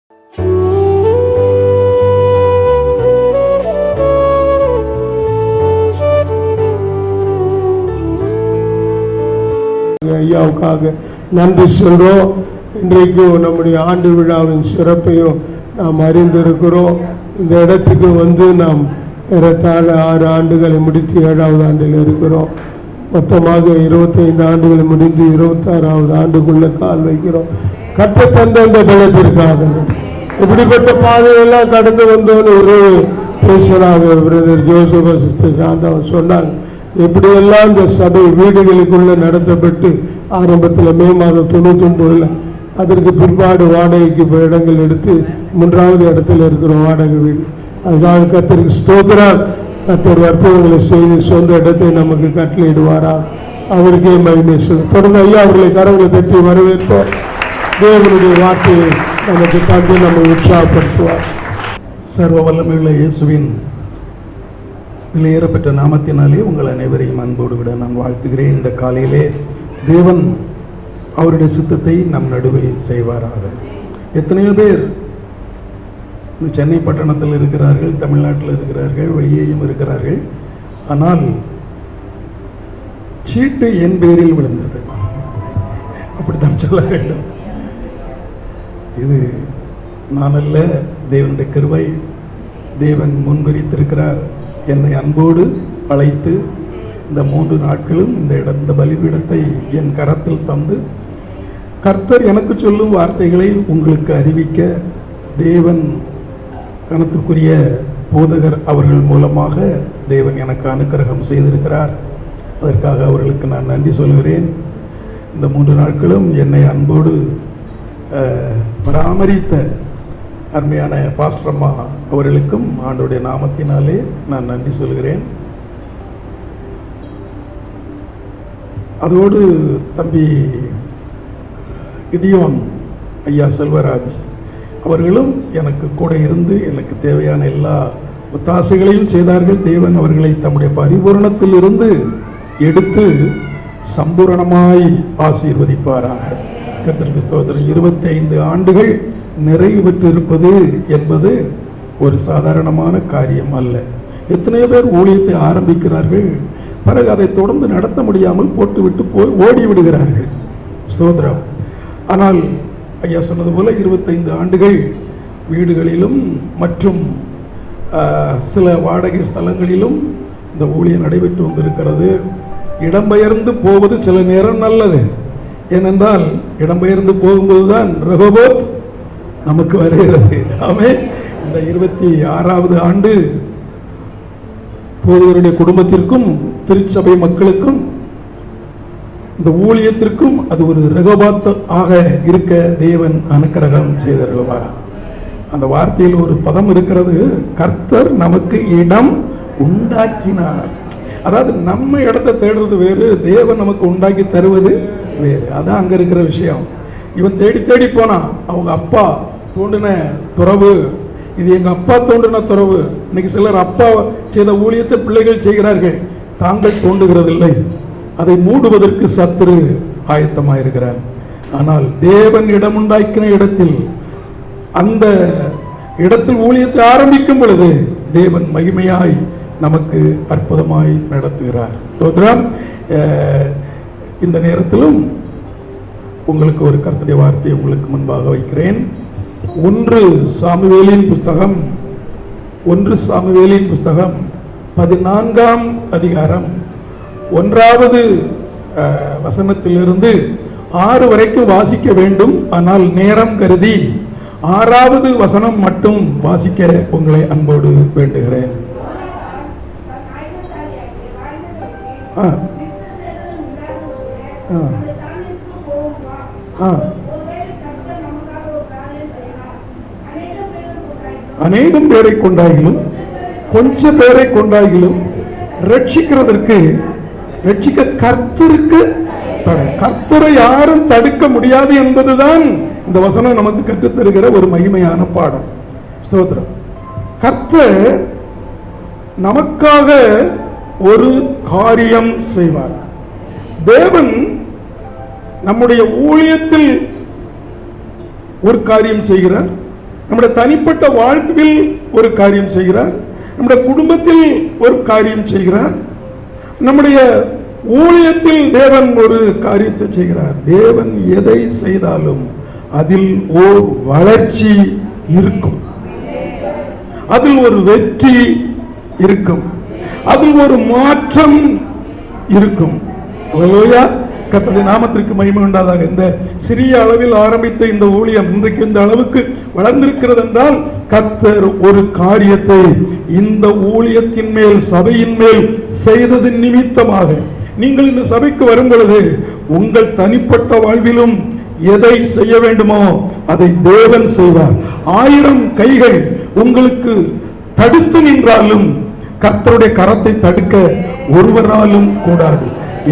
ஐயாவுக்காக நன்றி சொல்றோம். இன்றைக்கும் நம்முடைய ஆண்டு விழாவின் சிறப்பையும் நாம் அறிந்திருக்கிறோம். இந்த இடத்துக்கு வந்து நாம் ஏறத்தாழ 6 ஆண்டுகளை முடித்து 7வது ஆண்டில் இருக்கிறோம். மொத்தமாக 25 ஆண்டுகளை முடிந்து 26வது ஆண்டுக்குள்ள கால் வைக்கிறோம். கர்த்தர் தந்த இந்த பலத்திற்காக இப்படிப்பட்ட பாதையெல்லாம் கடந்து வந்தோன்னு ஒரு பேசுறாங்க. பிரதர் ஜோசப் சிஸ்டர் சாந்தவன் சொன்னாங்க, எப்படியெல்லாம் இந்த சபை வீடுகளுக்குள்ள நடத்தப்பட்டு ஆரம்பத்தில் மே மாதம் 99 அதற்கு பிற்பாடு வாடகைக்கு இடங்கள் எடுத்து 3வது இடத்துல இருக்கிற வாடகை வீடு. அதுதான் கர்த்தருக்கு ஸ்தோத்திரம். கர்த்தர் அற்புதங்களை செய்து சொந்த இடத்தை நமக்கு கட்டளையிடுவாரா, அவருக்கே மகிமை சொல்லும். தொடர்ந்து ஐயா அவர்களை கரங்களை தட்டி வரவேற்போம். தேவனுடைய வார்த்தையை நமக்கு தந்து நம்மை உற்சாகப்படுத்துவார். சர்வ வல்லமையுள்ள இயேசுவின் விலையேறப்பெற்ற நாமத்தினாலே உங்கள் அனைவரையும் அன்போடு விட நான் வாழ்த்துகிறேன். இந்த காலையிலே தேவன் அவருடைய சித்தத்தை நம் நடுவில் செய்வாராக. எத்தனையோ பேர் சென்னை பட்டணத்தில் இருக்கிறார்கள், தமிழ்நாட்டில் இருக்கிறார்கள், வெளியேயும் இருக்கிறார்கள். ஆனால் சீட்டு என் பேரில் விழுந்தது, அப்படித்தான் சொல்ல வேண்டும். இது நான் அல்ல, தேவனுடைய கிருபை. தேவன் முன்குறித்திருக்கிறார். என்னை அன்போடு அழைத்து இந்த 3 நாட்களும் இந்த பலிபீடத்தை என் கரத்தில் தந்து கர்த்தர் எனக்கு சொல்லும் வார்த்தைகளை உங்களுக்கு அறிவிக்க தேவன் கனத்திற்குரிய போதகர் அவர்கள் மூலமாக தேவன் எனக்கு அனுக்கிரகம் செய்திருக்கிறார். அதற்காக அவர்களுக்கு நான் நன்றி சொல்கிறேன். இந்த 3 நாட்களும் என்னை அன்போடு பராமரித்த அருமையான பாஸ்டர் அம்மா அவர்களுக்கும் ஆண்டவருடைய நாமத்தினாலே நான் நன்றி சொல்கிறேன். அதோடு தம்பி கிதியோன் ஐயா செல்வராஜ் அவர்களும் எனக்கு கூட இருந்து எனக்கு தேவையான எல்லா ஒத்தாசைகளையும் செய்தார்கள். தேவன் அவர்களை தம்முடைய பரிபூரணத்தில் இருந்து எடுத்து சம்பூரணமாய் ஆசீர்வதிப்பாராக. கர்த்தருக்கு ஸ்தோத்திரம். 25 ஆண்டுகள் நிறைவு பெற்றிருப்பது என்பது ஒரு சாதாரணமான காரியம் அல்ல. எத்தனையோ பேர் ஊழியத்தை ஆரம்பிக்கிறார்கள், பிறகு அதை தொடர்ந்து நடத்த முடியாமல் போட்டுவிட்டு ஓடி விடுகிறார்கள். ஸ்தோத்திரம். ஆனால் ஐயா சொன்னது போல 25 ஆண்டுகள் வீடுகளிலும் மற்றும் சில வாடகை ஸ்தலங்களிலும் இந்த ஊழியம் நடைபெற்று வந்திருக்கிறது. இடம்பெயர்ந்து போவது சில நேரம் நல்லது. ஏனென்றால் இடம்பெயர்ந்து போகும்போது தான் ரெகோபோத் நமக்கு வருகிறது. ஆமென். இந்த 26வது ஆண்டு போதகருடைய குடும்பத்திற்கும் திருச்சபை மக்களுக்கும் இந்த ஊழியத்திற்கும் அது ஒரு ரெகோபாத் ஆக இருக்க தேவன் அனுக்கிரகம் செய்திருக்கிறார். அந்த வார்த்தையில் ஒரு பதம் இருக்கிறது, கர்த்தர் நமக்கு இடம் உண்டாக்கினார். அதாவது நம்ம இடத்தை தேடுறது வேறு, தேவன் நமக்கு உண்டாக்கி தருவது வேறு. அதான் அங்க இருக்கிற விஷயம். இவன் தேடி தேடி போனான். அவங்க அப்பா தோண்டின துறவு, இது எங்க அப்பா தோண்டின துறவு. இன்னைக்கு சிலர் அப்பா செய்த ஊழியத்தை பிள்ளைகள் செய்கிறார்கள், தாங்கள் தோண்டுகிறதில்லை. அதை மூடுவதற்கு சத்துரு ஆயத்தமாயிருக்கிறார். ஆனால் தேவன் இடம் உண்டாக்கின இடத்தில், அந்த இடத்தில் ஊழியத்தை ஆரம்பிக்கும் பொழுது தேவன் மகிமையாய் நமக்கு அற்புதமாய் நடத்துகிறார். ஸ்தோத்திரம். இந்த நேரத்திலும் உங்களுக்கு ஒரு கர்த்தருடைய வார்த்தையை உங்களுக்கு முன்பாக வைக்கிறேன். 1 சாமுவேலின் புஸ்தகம் 14ஆம் அதிகாரம் 1வது வசனத்திலிருந்து 6 வரைக்கும் வாசிக்க வேண்டும். ஆனால் நேரம் கருதி 6வது வசனம் மட்டும் வாசிக்க உங்களை அன்போடு வேண்டுகிறேன். அநேகம் பேரை கொண்டாகிலும் கொஞ்ச பேரை கொண்டாகிலும் ரட்சிக்க கர்த்தருக்கு தடை. கர்த்தரை யாரும் தடுக்க முடியாது என்பதுதான் இந்த வசனம் நமக்கு கற்றுத்தருகிற ஒரு மகிமையான பாடம். ஸ்தோத்திரம். கர்த்தர் நமக்காக ஒரு காரியம் செய்வார். தேவன் நம்முடைய ஊழியத்தில் ஒரு காரியம் செய்கிறார், நம்முடைய தனிப்பட்ட வாழ்வில் ஒரு காரியம் செய்கிறார், நம்முடைய குடும்பத்தில் ஒரு காரியம் செய்கிறார், நம்முடைய ஊழியத்தில் தேவன் ஒரு காரியத்தை செய்கிறார். தேவன் எதை செய்தாலும் அதில் ஓர் வளர்ச்சி இருக்கும், அதில் ஒரு வெற்றி இருக்கும், அதில் ஒரு மாற்றம் இருக்கும். அல்லேலூயா, கர்த்தருடைய நாமத்திற்கு மகிமை உண்டாதாக. இந்த சிறிய அளவில் ஆரம்பித்த இந்த ஊழியம் இன்றைக்கு இந்த அளவுக்கு வளர்ந்திருக்கிறது என்றால் கர்த்தர் ஒரு காரியத்தை இந்த ஊழியத்தின் மேல், சபையின் மேல் செய்ததின் நிமித்தமாக. நீங்கள் இந்த சபைக்கு வரும் பொழுது உங்கள் தனிப்பட்ட வாழ்விலும் எதை செய்ய வேண்டுமோ அதை தேவன் செய்வார். 1000 கைகள் உங்களுக்கு தடுத்து நின்றாலும் கர்த்தருடைய கரத்தை தடுக்க ஒருவராலும் கூடாது.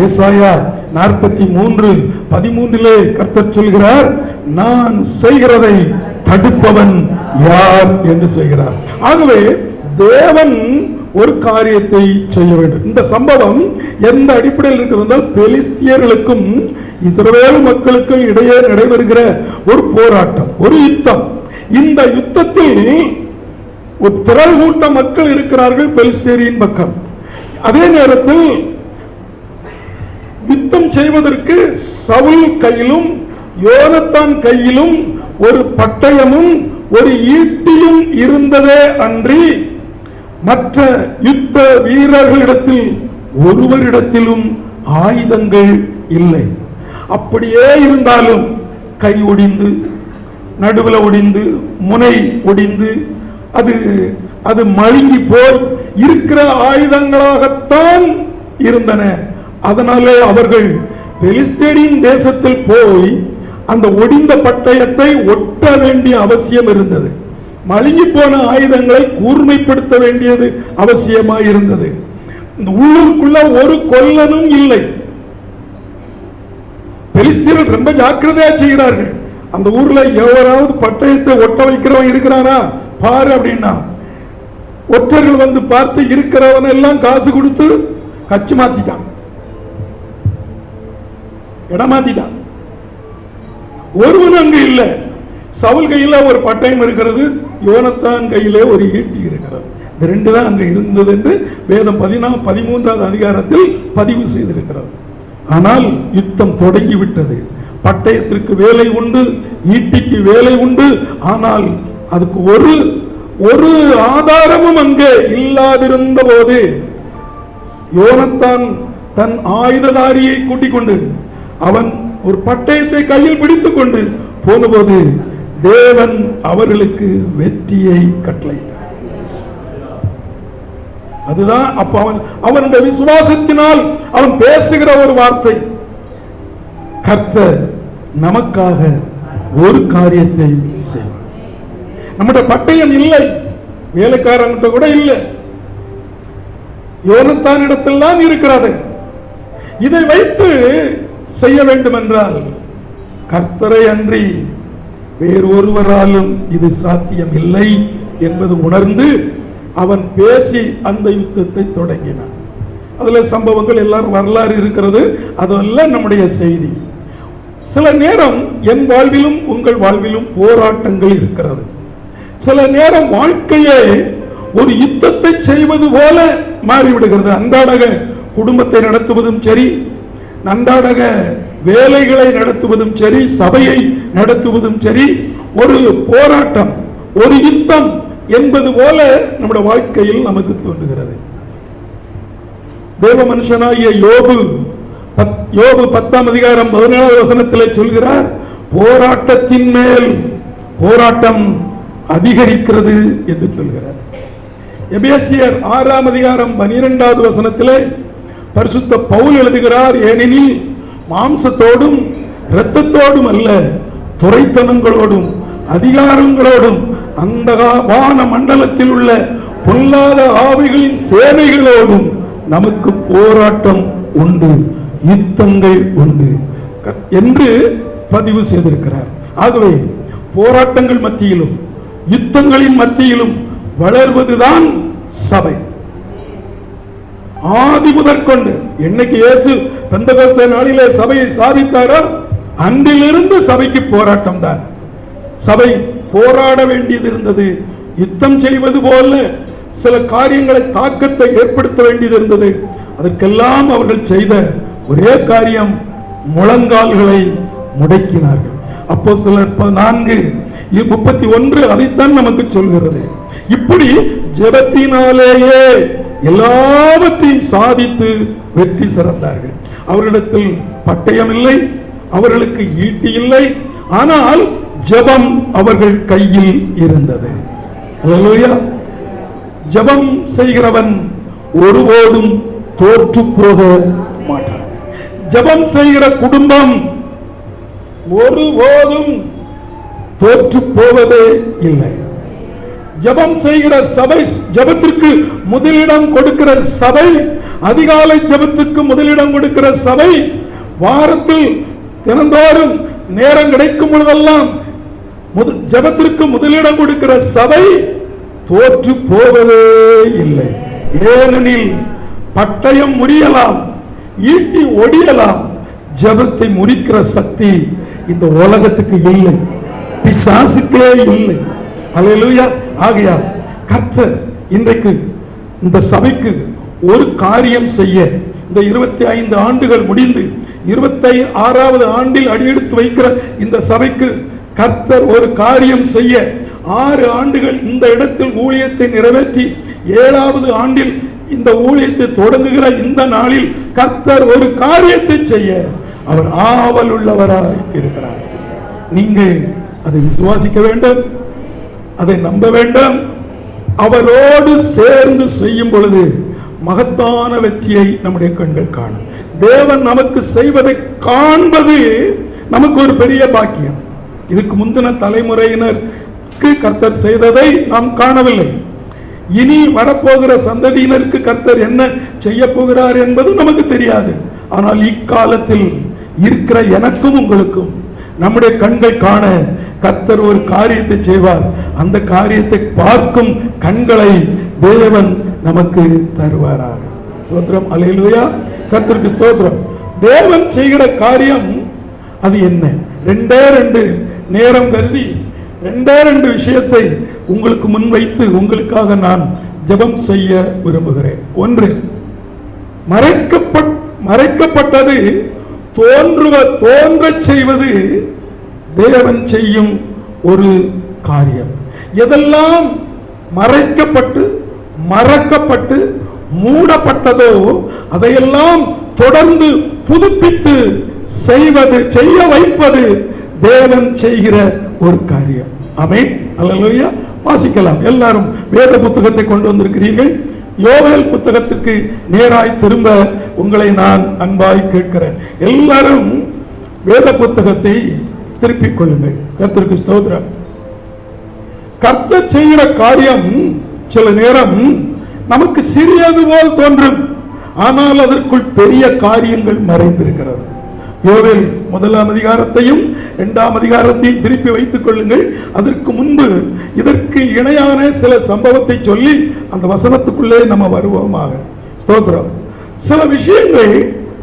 ஏசாயா 43:13 கர்த்தர் சொல்கிறார், நான் செய்கிறதை தடுப்பவன் யார் என்று செய்கிறார். ஆகவே தேவன் ஒரு காரியத்தை செய்ய வேண்டும். இந்த சம்பவம் எந்த அடிப்படையில் இருக்குது என்றால், பெலிஸ்தியர்களுக்கும் இஸ்ரவேல் மக்களுக்கும் இடையே நடைபெறுகிற ஒரு போராட்டம், ஒரு யுத்தம். இந்த யுத்தத்தில் ஒரு திரள் கூட்ட மக்கள் இருக்கிறார்கள் பெலிஸ்தியரின் பக்கம். அதே நேரத்தில் யுத்தம் செய்வதற்கு சவுல் கையிலும் யோனத்தான் கையிலும் ஒரு பட்டயமும் ஒரு ஈட்டியும் இருந்ததே அன்றி மற்ற யுத்த வீரர்களிடத்தில் ஒருவரிடத்திலும் ஆயுதங்கள் இல்லை. அப்படியே இருந்தாலும் கை ஒடிந்து, நடுவில் ஒடிந்து, முனை ஒடிந்து, அது மழுங்கி போய் இருக்கிற ஆயுதங்களாகத்தான் இருந்தன. அதனாலே அவர்கள் பெலிஸ்தேரின் தேசத்தில் போய் அந்த ஒடிந்த பட்டயத்தை ஒட்ட வேண்டிய அவசியம் இருந்தது. மழுங்கி போன ஆயுதங்களை கூர்மைப்படுத்த வேண்டியது அவசியமாய் இருந்தது. இந்த உள்ளூருக்குள்ள ஒரு கொல்லனும் இல்லை. பெலிஸ்தீர்கள் ரொம்ப ஜாக்கிரதையா செய்கிறார்கள். அந்த ஊர்ல எவராவது பட்டயத்தை ஒட்ட வைக்கிறவன் இருக்கிறாரா பாரு அப்படின்னா, ஒற்றர்கள் வந்து பார்த்து இருக்கிறவன் எல்லாம் காசு கொடுத்து கச்சு மாத்திட்டான், இடமாத்திட்டான். ஒருவன் அங்கு இல்லை. சவுல் கையில ஒரு பட்டயம் இருக்கிறது, யோனத்தான் கையிலே ஒரு ஈட்டி இருக்கிறது. இந்த 2 தான் அங்க இருந்தது என்று வேதம் 13வது அதிகாரத்தில் பதிவு செய்திருக்கிறது. ஆனால் யுத்தம் தொடங்கிவிட்டது. பட்டயத்திற்கு வேலை உண்டு, ஈட்டிக்கு வேலை உண்டு. ஆனால் அதுக்கு ஒரு ஆதாரமும் அங்கே இல்லாதிருந்த போது யோனத்தான் தன் ஆயுததாரியை கூட்டிக் கொண்டு அவன் ஒரு பட்டயத்தை கையில் பிடித்துக் கொண்டு போனபோது தேவன் அவர்களுக்கு வெற்றியை கட்டளையிட்டார். அதுதான் அப்ப அவனுடைய விசுவாசத்தினால் அவன் பேசுகிற ஒரு வார்த்தை, கர்த்தர் நமக்காக ஒரு காரியத்தை செய்வார். நம்முடைய பட்டயம் இல்லை, வேலைக்காரன்கிட்ட கூட இல்லை, யோனத்தான் இடத்தில் தான் இருக்கிறது. இதை வைத்து செய்ய வேண்டும் என்றால் கர்த்தரை அன்றி வேறு ஒருவராலும் இது சாத்தியம் இல்லை என்பது உணர்ந்து அவன் பேசி அந்த யுத்தத்தை தொடங்கினான். அதுல சம்பவங்கள் எல்லாரும் வரலாறு இருக்கிறது, அதெல்லாம் நம்முடைய செய்தி. சில நேரம் என் வாழ்விலும் உங்கள் வாழ்விலும் போராட்டங்கள் இருக்கிறது. சில நேரம் வாழ்க்கையே ஒரு யுத்தத்தை செய்வது போல மாறிவிடுகிறது. அன்றாட குடும்பத்தை நடத்துவதும் சரி, அன்றாட வேலைகளை நடத்துவதும் சரி, சபையை நடத்துவதும் சரி, ஒரு போராட்டம், ஒரு யுத்தம் என்பது போல நம்முடைய வாழ்க்கையில் நமக்கு தோன்றுகிறது. தேவ மனுஷனாகிய யோபு 10ஆம் அதிகாரம் 17வது வசனத்தில் சொல்கிறார், போராட்டத்தின் மேல் போராட்டம் அதிகரிக்கிறது என்று சொல்கிறார். எபேசியர் 6ஆம் அதிகாரம் 12வது வசனத்திலே பரிசுத்த பவுல் எழுதுகிறார், ஏனெனில் மாம்சத்தோடும் இரத்தத்தோடும் அல்ல, துரைத்தனங்களோடும் அதிகாரங்களோடும் அந்த வான மண்டலத்தில் உள்ள பொல்லாத ஆவிகளின் சேனைகளோடும் நமக்கு போராட்டம் உண்டு, யுத்தங்கள் உண்டு என்று பதிவு செய்திருக்கிறார். ஆகவே போராட்டங்கள் மத்தியிலும் யுத்தங்களின் மத்தியிலும் வளர்வதுதான் சபை. ஆதி முதற்கொண்டு என்னைக்கு இயேசு பெந்தெகோஸ்தே நாளிலே சபையை ஸ்தாபித்தாரோ அன்றிலிருந்து சபைக்கு போராட்டம் தான். சபை போராட வேண்டியது இருந்தது. யுத்தம் செய்வது போல சில காரியங்களை தாக்கத்தை ஏற்படுத்த வேண்டியது இருந்தது. அதற்கெல்லாம் அவர்கள் செய்த ஒரே காரியம், முழங்கால்களை முடக்கினார்கள். அப்போஸ்தலர் 4:31 அதைத்தான் நமக்கு சொல்கிறது. இப்படி ஜெபத்தினாலேயே எல்லாவற்றையும் சாதித்து வெற்றி சிறந்தார்கள். அவர்களிடத்தில் பட்டயம் இல்லை, அவர்களுக்கு ஈட்டி இல்லை, ஆனால் ஜெபம் அவர்கள் கையில் இருந்தது. அல்லேலூயா. ஜெபம் செய்கிறவன் ஒருபோதும் தோற்று போக மாட்டான். ஜெபம் செய்கிற குடும்பம் ஒருபோதும் தோற்று போவதே இல்லை. ஜெபம் செய்கிற சபை, ஜெபத்திற்கு முதலிடம் கொடுக்கிற சபை, அதிகாலை ஜெபத்துக்கு முதலிடம் கொடுக்கிற சபை, வாரத்தில் தினந்தோறும் நேரம் கிடைக்கும் பொழுதெல்லாம் ஜெபத்திற்கு முதலிடம் கொடுக்கிற சபை தோற்று போவதே இல்லை. ஏனெனில் பட்டயம் முறியலாம், ஈட்டி ஒடியலாம், ஜெபத்தை முறிக்கிற சக்தி இந்த உலகத்துக்கு இல்லை, பிசாசுக்கே இல்லை. அல்லேலூயா. ஆகையால் கர்த்தர் இன்றைக்கு இந்த சபைக்கு ஒரு காரியம் செய்ய, இந்த 25 ஆண்டுகள் முடிந்து 26வது ஆண்டில் அடியெடுத்து வைக்கிற இந்த சபைக்கு கர்த்தர் ஒரு காரியம் செய்ய, 6 ஆண்டுகள் இந்த இடத்தில் ஊழியத்தை நிறைவேற்றி 7வது ஆண்டில் இந்த ஊழியத்தை தொடங்குகிற இந்த நாளில் கர்த்தர் ஒரு காரியத்தை செய்ய அவர் ஆவல் உள்ளவராய் இருக்கிறார். நீங்கள் அதை விசுவாசிக்க வேண்டும், அதை நம்ப வேண்டும். அவரோடு சேர்ந்து செய்யும் பொழுது மகத்தான வெற்றியை நம்முடைய கண்கள் காணும். தேவன் நமக்கு செய்வதை காண்பது நமக்கு ஒரு பெரிய பாக்கியம். இதுக்கு முந்தின தலைமுறையினருக்கு கர்த்தர் செய்ததை நாம் காணவில்லை. இனி வரப்போகிற சந்ததியினருக்கு கர்த்தர் என்ன செய்ய போகிறார் என்பது நமக்கு தெரியாது. ஆனால் இக்காலத்தில் இருக்கிற எனக்கும் உங்களுக்கும் நம்முடைய கண்கள் காண கர்த்தர் ஒரு காரியத்தை செய்வார். அந்த காரியத்தை பார்க்கும் கண்களை தேவன் நமக்கு தருவாராக. ஸ்தோத்திரம். அல்லேலூயா. கர்த்தருக்கு ஸ்தோத்திரம். தேவன் செய்கிற காரியம் அது என்ன? 2 நேரம் கருதி 2 விஷயத்தை உங்களுக்கு முன்வைத்து உங்களுக்காக நான் ஜெபம் செய்ய விரும்புகிறேன். 1, மறைக்கப்பட்டது தோன்றச் செய்வது தேவன் செய்யும் ஒரு காரியம். எதெல்லாம் மறைக்கப்பட்டு மறக்கப்பட்டு மூடப்பட்டதோ அதையெல்லாம் தொடர்ந்து புதுப்பித்து செய்ய வைப்பது தேவன் செய்கிற ஒரு காரியம். ஆமென். அல்லேலூயா. வாசிக்கலாம். எல்லாரும் வேத புத்தகத்தை கொண்டு வந்திருக்கிறீர்கள். யோவேல் புத்தகத்துக்கு நேராய் திரும்ப உங்களை நான் அன்பாய் கேட்கிறேன். எல்லாரும் வேத புத்தகத்தை திருப்பிக் கொள்ளுங்கள். கர்த்தருக்கு ஸ்தோத்திரம். கர்த்தர் செய்கிற காரியம் சில நேரம் நமக்கு சிறியது போல் தோன்றும், ஆனால் அதற்குள் பெரிய காரியங்கள் மறைந்திருக்கிறது. யோவேல் 1ஆம் அதிகாரத்தையும் 2ஆம் அதிகாரத்தையும் திருப்பி வைத்துக் கொள்ளுங்கள். அதற்கு முன்பு இதற்கு இணையான சில சம்பவத்தை சொல்லி அந்த வசனத்துக்குள்ளே நம்ம வருவோமாக. ஸ்தோத்திரம். சில விஷயங்கள்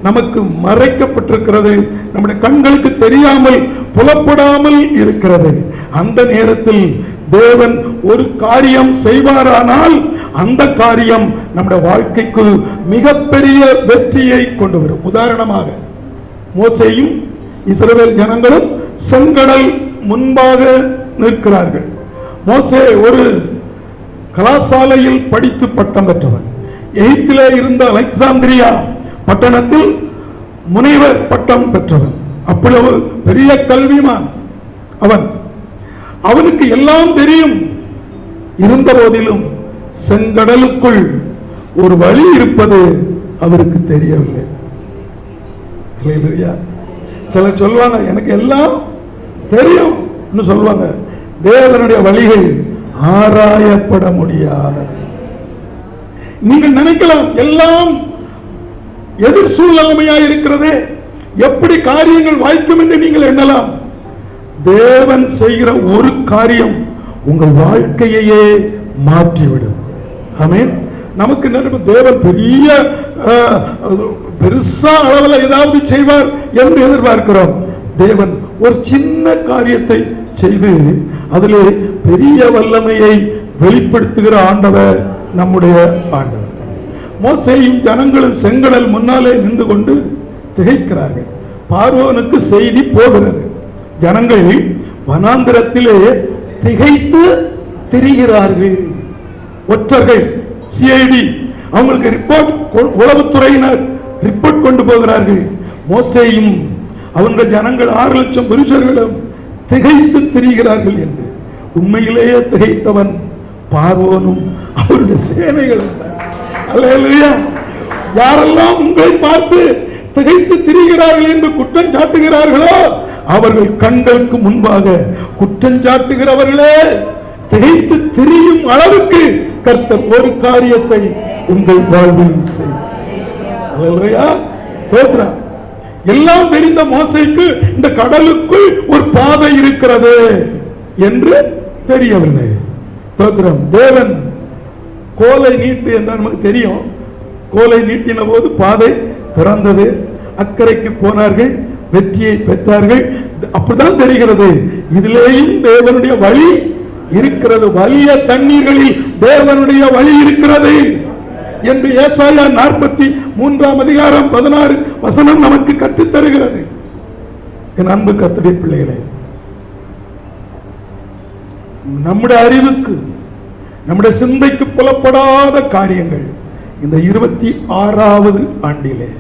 நமக்கு மறைக்கப்பட்டிருக்கிறது, நம்முடைய கண்களுக்கு தெரியாமல் புலப்படாமல் இருக்கிறது. அந்த நேரத்தில் தேவன் ஒரு காரியம் செய்வாரானால் அந்த காரியம் நம்முடைய வாழ்க்கைக்கு மிகப்பெரிய வெற்றியை கொண்டு வரும். உதாரணமாக மோசேயும் இஸ்ரவேல் ஜனங்களும் செங்கடல் முன்பாக நிற்கிறார்கள். மோசே ஒரு கலாசாலையில் படித்து பட்டம் பெற்றவன். எகிப்திலே இருந்த அலெக்சாந்திரியா பட்டணத்தில் முனைவர் பட்டம் பெற்றவன். அவ்வளவு பெரிய கல்விமான் அவன். அவனுக்கு எல்லாம் தெரியும். இருந்த போதிலும் செங்கடலுக்குள் ஒரு வழி இருப்பது அவருக்கு தெரியவில்லை. சிலர் சொல்லுவாங்க எனக்கு எல்லாம் தெரியும் சொல்லுவாங்க. தேவனுடைய வழிகள் ஆராயப்பட முடியாதவை. நீங்கள் நினைக்கலாம் எல்லாம் எதிர் சூழ்நிலைமையாக இருக்கிறது, எப்படி காரியங்கள் வாய்க்கும் என்று நீங்கள் எண்ணலாம். தேவன் செய்கிற ஒரு காரியம் உங்கள் வாழ்க்கையையே மாற்றிவிடும். ஆமென். நமக்கு நினைப்பு தேவன் பெருசா அளவில் ஏதாவது செய்வார் என்று எதிர்பார்க்கிறோம். தேவன் ஒரு சின்ன காரியத்தை செய்து அதிலே பெரிய வல்லமையை வெளிப்படுத்துகிற ஆண்டவர் நம்முடைய ஆண்டவர். மோசேயும் ஜனங்களும் செங்கடல் முன்னாலே நின்று கொண்டு திகைக்கிறார்கள். பார்வோனுக்கு செய்தி போகிறது, ஜனங்கள் வனாந்திரத்திலே திகைத்து திரிகிறார்கள். ஒற்றர்கள், சிஐடி அவங்களுக்கு ரிப்போர்ட், உளவுத்துறையினர் ரிப்போர்ட் கொண்டு போகிறார்கள். மோசேயும் அவனுடைய ஜனங்கள் 6 லட்சம் புருஷர்களும் திகைத்து திரிகிறார்கள் என்று. உண்மையிலேயே திகைத்தவன் பார்வோனும் அவருடைய சேனைகளும் தான். அல்லேலூயா. யாரெல்லாம் உங்களை பார்த்து திகைத்து திரிகிறார்கள் என்று குற்றம் சாட்டுகிறார்களோ அவர்கள் கண்களுக்கு முன்பாக குற்றம் சாட்டுகிறவர்களே திகைத்து திரியும் அளவுக்கு கர்த்தர் ஒரு காரியத்தை உங்கள் வாழ்வில் செய்வார். அல்லேலூயா. ஸ்தோத்திரம். எல்லாம் தெரிந்த மோசேக்கு இந்த கடலுக்குள் ஒரு பாதை இருக்கிறது என்று தெரியவில்லை. ஸ்தோத்திரம். தேவன் கோலை நீட்டு என்றால் நமக்கு தெரியும். கோலை நீட்டின போது பாதை திறந்தது, அக்கறைக்கு போனார்கள், வெற்றியை பெற்றார்கள். அப்படிதான் தெரிகிறது, இதிலேயும் தேவனுடைய வழி இருக்கிறது, வலிய தண்ணீர்களில் தேவனுடைய வழி இருக்கிறது என்று ஏசாயா 43:16 நமக்கு கற்றுத் தருகிறது. என் அன்பு கர்த்தருடைய பிள்ளைகளே, நம்முடைய அறிவுக்கு, நம்முடைய சிந்தைக்கு புலப்படாத காரியங்கள் இந்த 26வது ஆண்டிலே,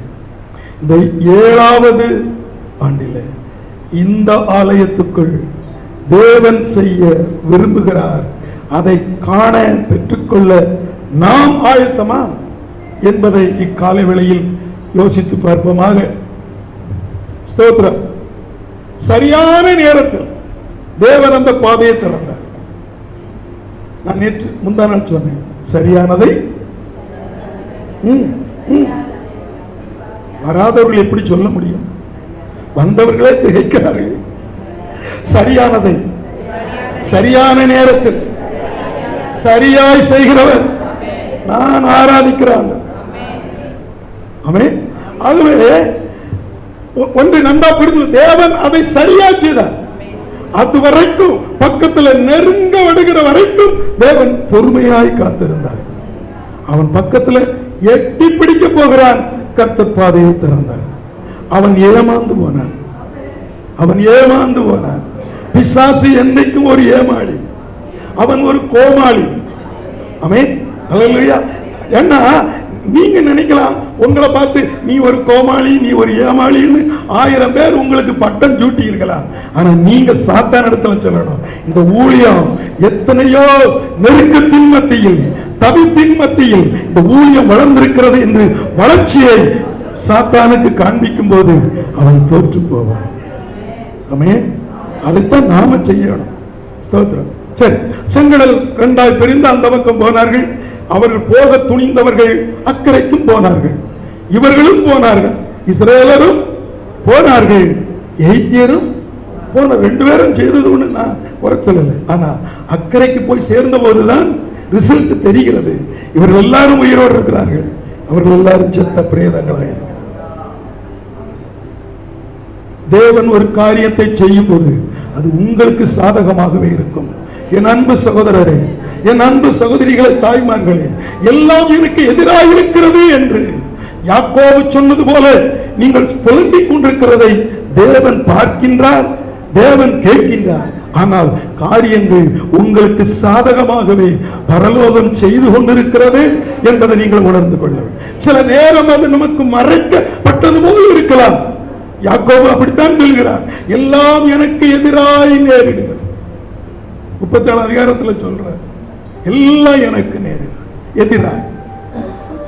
இந்த 7வது ஆண்டிலே இந்த ஆலயத்துக்குள் தேவன் செய்ய விரும்புகிறார். அதை காண பெற்றுக்கொள்ள நாம் ஆயத்தமா என்பதை இக்காலை வேளையில் யோசித்து பார்ப்போமாக. ஸ்தோத்திரம். சரியான நேரத்தில் தேவன் அந்த பாதையை திறந்தார். நான் நேற்று முந்தா நாள் சொன்னேன், சரியானதை வராதவர்கள் எப்படி சொல்ல முடியும்? வந்தவர்களே திகைக்கிறார்கள். சரியானதை சரியான நேரத்தில் சரியாய் செய்கிறவர் நான் ஆராதிக்கிறான். ஆமென். ஆகவே ஒன்று நன்றா புரிந்து, தேவன் அதை சரியா செய்தார். அது வரைக்கும் பக்கத்தில் நெருங்க வருகிற வரைக்கும் தேவன் பொறுமையாய் காத்திருந்தார். அவன் பக்கத்தில் எட்டி பிடிக்க போகிறான், கர்த்தர் பாதையை திறந்தார். அவன் ஏமாந்து போனான். பிசாசு என்னைக்கும் ஒரு ஏமாளி, அவன் ஒரு கோமாளி. ஆமென். அல்லேலூயா. ஏன்னா நீங்க நினைக்கலாம், உங்களை பார்த்து நீ ஒரு கோமாளி, நீ ஒரு ஏமாளின்னு 1000 பேர் உங்களுக்கு பட்டம் சூட்டி இருக்கலாம். ஆனா நீங்க சாத்தான் இடத்துல சொல்லணும், இந்த ஊழியம் எத்தனையோ நெருக்கத்தின் மத்தியில், தவிப்பின் மத்தியில் இந்த ஊழியம் வளர்ந்திருக்கிறது என்று வளர்ச்சியை சாத்தானுக்கு காண்பிக்கும் போது அவன் தோற்று போவான். ஆமென். அதைத்தான் நாம செய்யணும். ஸ்தோத்திரம். சரி, செங்கடல் 2ஆய் பிரிந்து அந்த பக்கம் போனார்கள். அவர்கள் போக துணிந்தவர்கள் அக்கறைக்கும் போனார்கள். இவர்களும் போனார்கள், இஸ்ரேலரும் போனார்கள், எகிப்தியரும் போனார். 2 பேரும் செய்தது ஒண்ணு, நான் குறைச்சல. ஆனா அக்கறைக்கு போய் சேர்ந்த போதுதான் ரிசல்ட் தெரிகிறது. இவர்கள் எல்லாரும் உயிரோடு இருக்கிறார்கள், அவர்கள் எல்லாரும் செத்த பிரேதங்களாக இருக்கிறார்கள். தேவன் ஒரு காரியத்தை செய்யும் போது அது உங்களுக்கு சாதகமாகவே இருக்கும். என் அன்பு சகோதரரே, என் அன்பு சகோதரிகளை, தாய்மார்களே, எல்லாம் எனக்கு எதிராக இருக்கிறது என்று யாக்கோபு சொன்னது போல நீங்கள் புலம்பிக் கொண்டிருக்கிறதை தேவன் பார்க்கின்றார், தேவன் கேட்கின்றார். ஆனால் காரியங்கள் உங்களுக்கு சாதகமாகவே பரலோகம் செய்து கொண்டிருக்கிறது என்பதை நீங்கள் உணர்ந்து கொள்ள வேண்டும். சில நேரம் அது நமக்கு மறைக்கப்பட்டது போல் இருக்கலாம். யாக்கோபு அப்படித்தான் சொல்கிறார், எல்லாம் எனக்கு எதிராய் நேரிடுகிறது. 37 அதிகாரத்தில் சொல்றார், எல்லாம் எனக்கு எதிராய்,